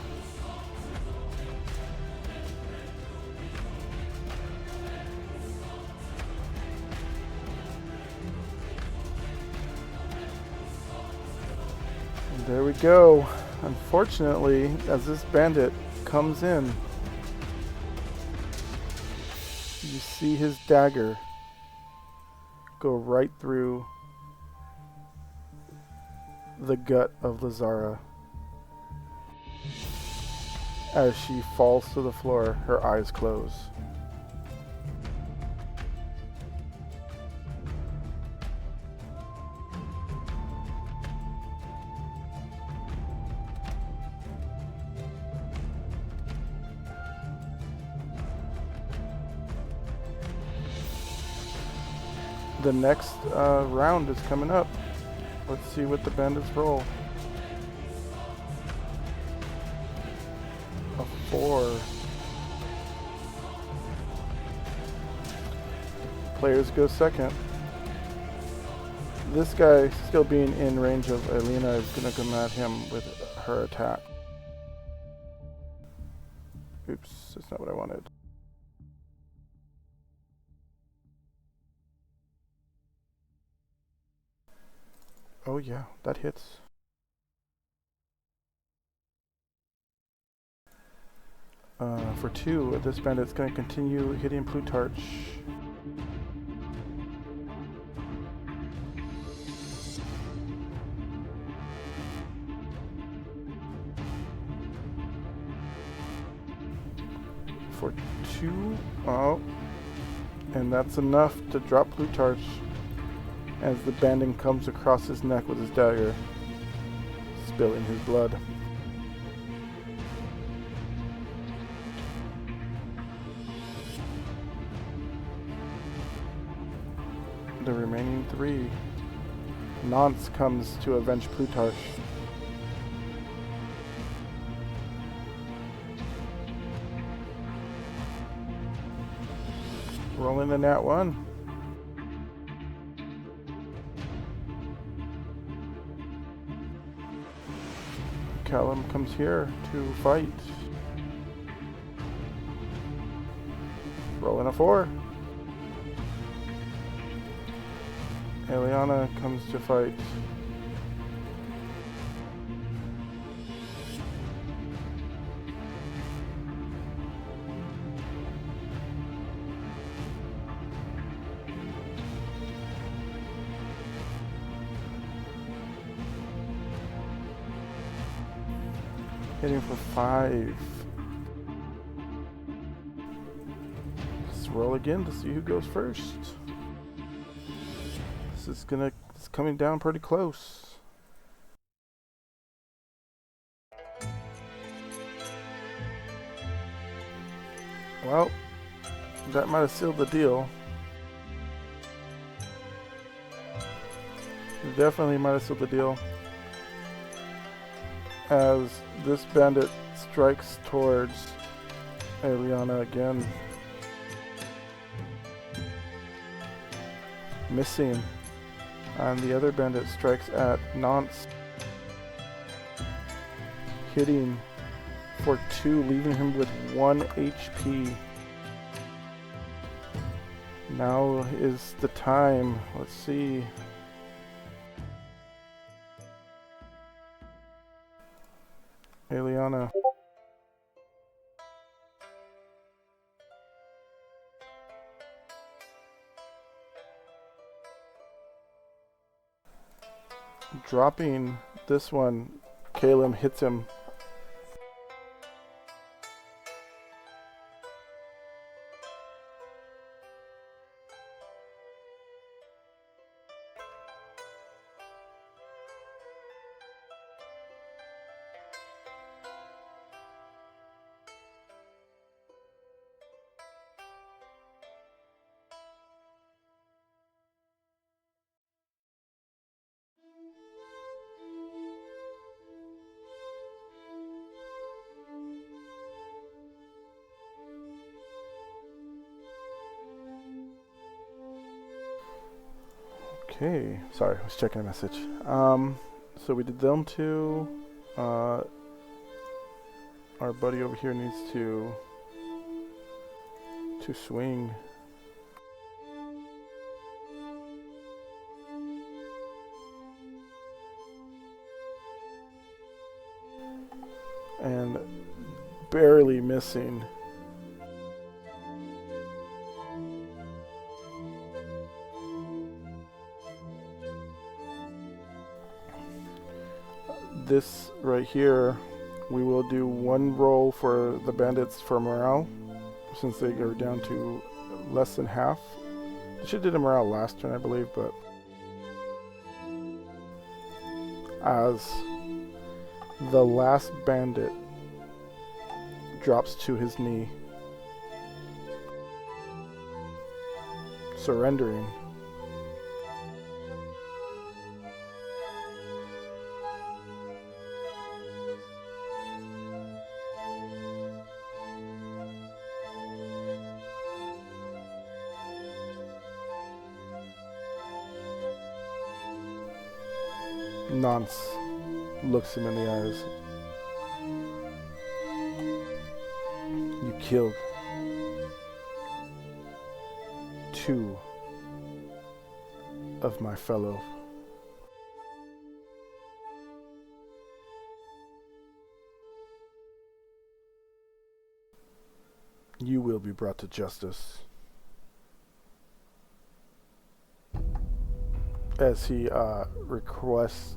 And there we go. Unfortunately, as this bandit comes in, you see his dagger go right through the gut of Lizara. As she falls to the floor, her eyes close. The next round is coming up. Let's see what the bandits roll. A 4. Players go second. This guy, still being in range of Elena, is going to come at him with her attack. Oops, that's not what I wanted. Oh yeah, that hits. For 2, this bandit's going to continue hitting Plutarch. For 2, oh, and that's enough to drop Plutarch as the banding comes across his neck with his dagger, spilling his blood. The remaining 3. Nonce comes to avenge Plutarch. Rolling the nat 1. Callum comes here to fight. Rolling a 4. Eliana comes to fight. Hitting for 5. Let's roll again to see who goes first. It's coming down pretty close. Well, that might have sealed the deal. Definitely might have sealed the deal. As this bandit strikes towards Eliana again. Missing. And the other bandit strikes at Nance, hitting for 2, leaving him with 1 HP. Now is the time. Let's see. Eliana. Dropping this one, Caleb hits him. Okay, sorry, I was checking a message. So we did them two. Our buddy over here needs to swing. And barely missing. This right here, we will do one roll for the bandits for morale, since they are down to less than half. I should have did a morale last turn, I believe, but as the last bandit drops to his knee, surrendering. Nance looks him in the eyes. You killed 2 of my fellow. You will be brought to justice. As he requests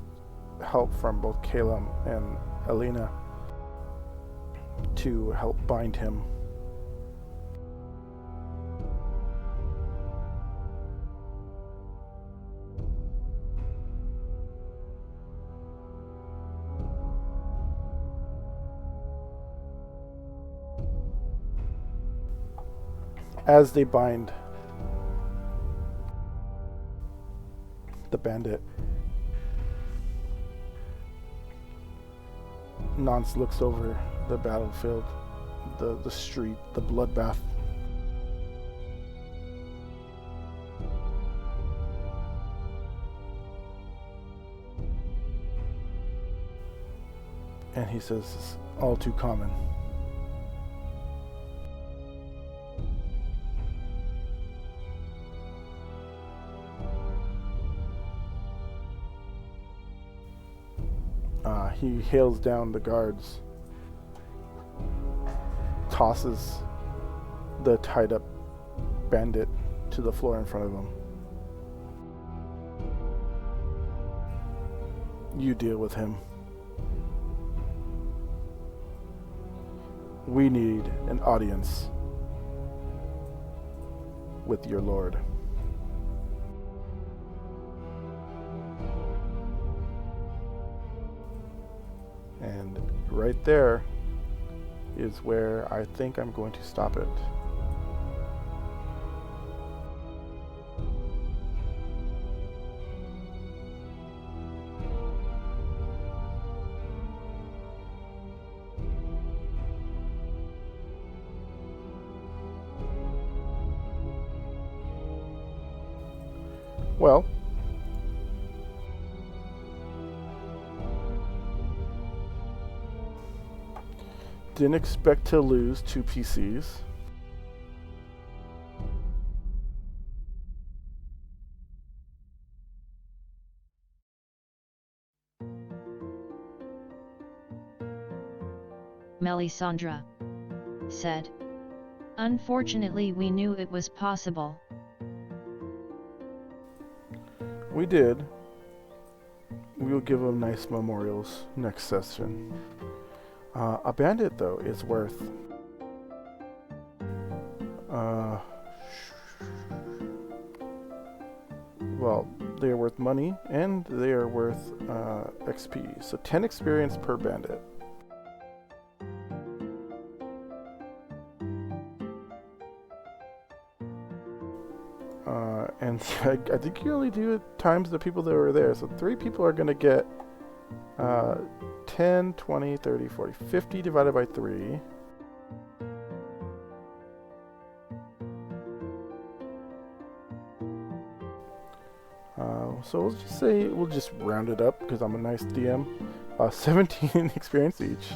help from both Caleb and Elena to help bind him. As they bind the bandit, Nance looks over the battlefield, the street, the bloodbath. And he says, it's all too common. He hails down the guards, tosses the tied up bandit to the floor in front of him. You deal with him. We need an audience with your lord. And right there is where I think I'm going to stop it. Well, Didn't expect to lose 2 PCs. Melisandre said. Unfortunately, we knew it was possible. We did. We will give them nice memorials next session. A bandit, though, is worth... well, they are worth money, and they are worth XP. So 10 experience per bandit. And I think you only do it times the people that were there. So 3 people are going to get 10, 20, 30, 40, 50 divided by 3. So we'll just say, we'll just round it up because I'm a nice DM. 17 experience each.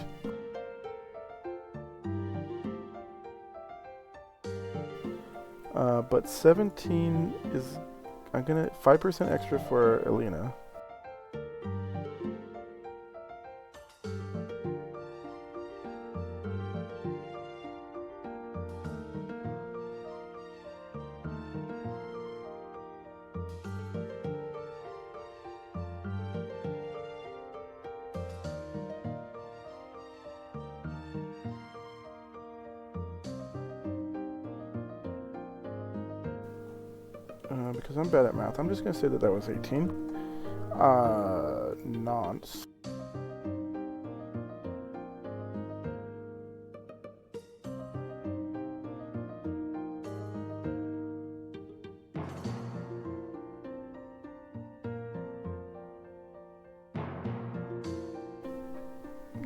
But 17 is, I'm gonna 5% extra for Elena. Because I'm bad at math, I'm just going to say that that was 18. Nonce.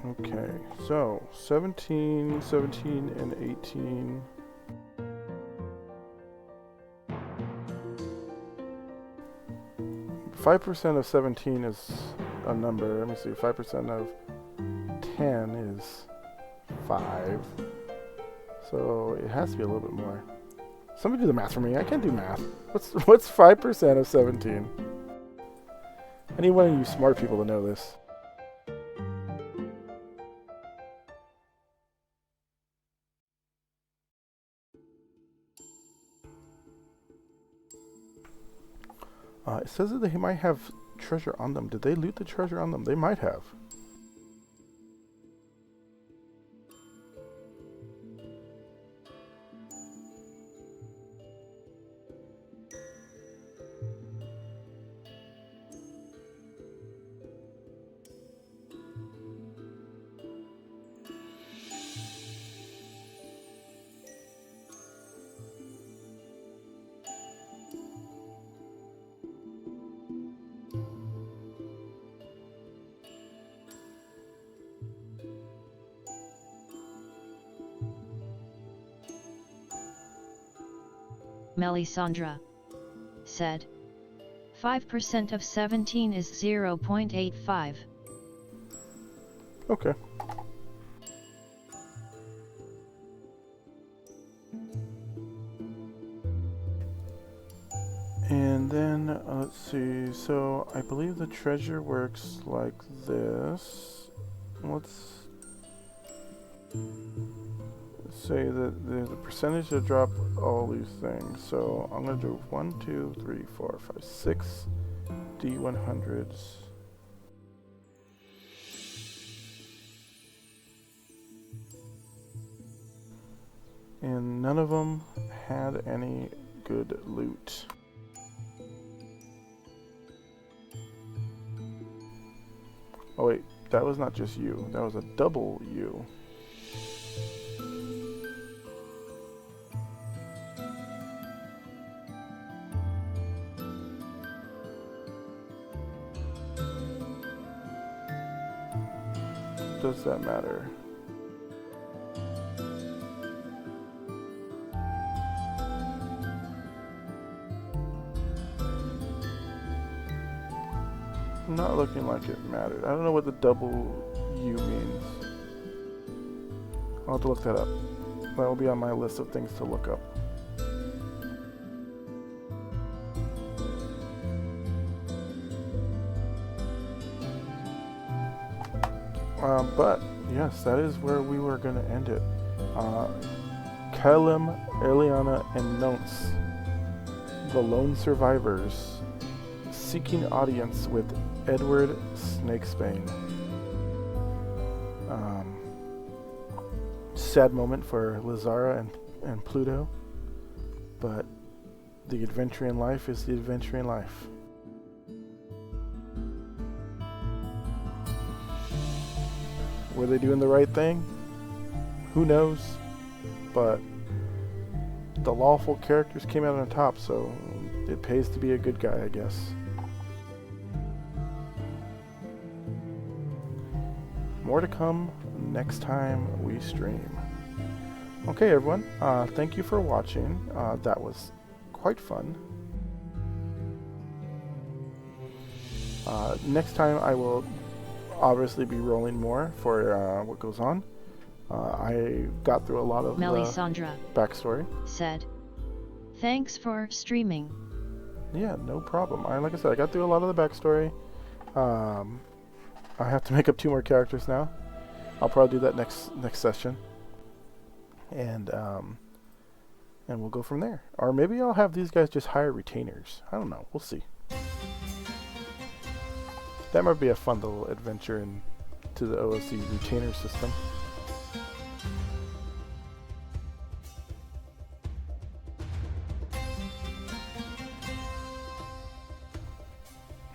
Okay, so 17, 17, and 18. 5% of 17 is a number. Let me see. 5% of 10 is 5. So it has to be a little bit more. Somebody do the math for me. I can't do math. What's 5% of 17? I need one of you smart people to know this. It says that they might have treasure on them. Did they loot the treasure on them? They might have. Melisandre said. 5% of 17 is 0.85. Okay. And then, let's see, so I believe the treasure works like this. Let's say that there's a percentage to drop all these things. So I'm going to do 1, 2, 3, 4, 5, 6 D100s. And none of them had any good loot. Oh wait, that was not just you. That was a double U. Does that matter? Not looking like it mattered. I don't know what the double U means. I'll have to look that up. That will be on my list of things to look up. But yes, that is where we were going to end it. Kellum, Eliana, and Nonce, the lone survivors, seeking audience with Edward Snakespane. Sad moment for Lazara and Pluto, but the adventure in life is the adventure in life. Were they doing the right thing? Who knows? But the lawful characters came out on top, so it pays to be a good guy, I guess. More to come next time we stream. Okay, everyone, thank you for watching. That was quite fun. Next time I will obviously be rolling more for what goes on. I got through a lot of Melisandre backstory. Said, "Thanks for streaming." Yeah, no problem. Like I said, I got through a lot of the backstory. I have to make up 2 more characters now. I'll probably do that next session, and we'll go from there. Or maybe I'll have these guys just hire retainers. I don't know. We'll see. That might be a fun little adventure into the OSE retainer system.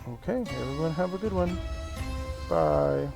Okay, everyone have a good one. Bye.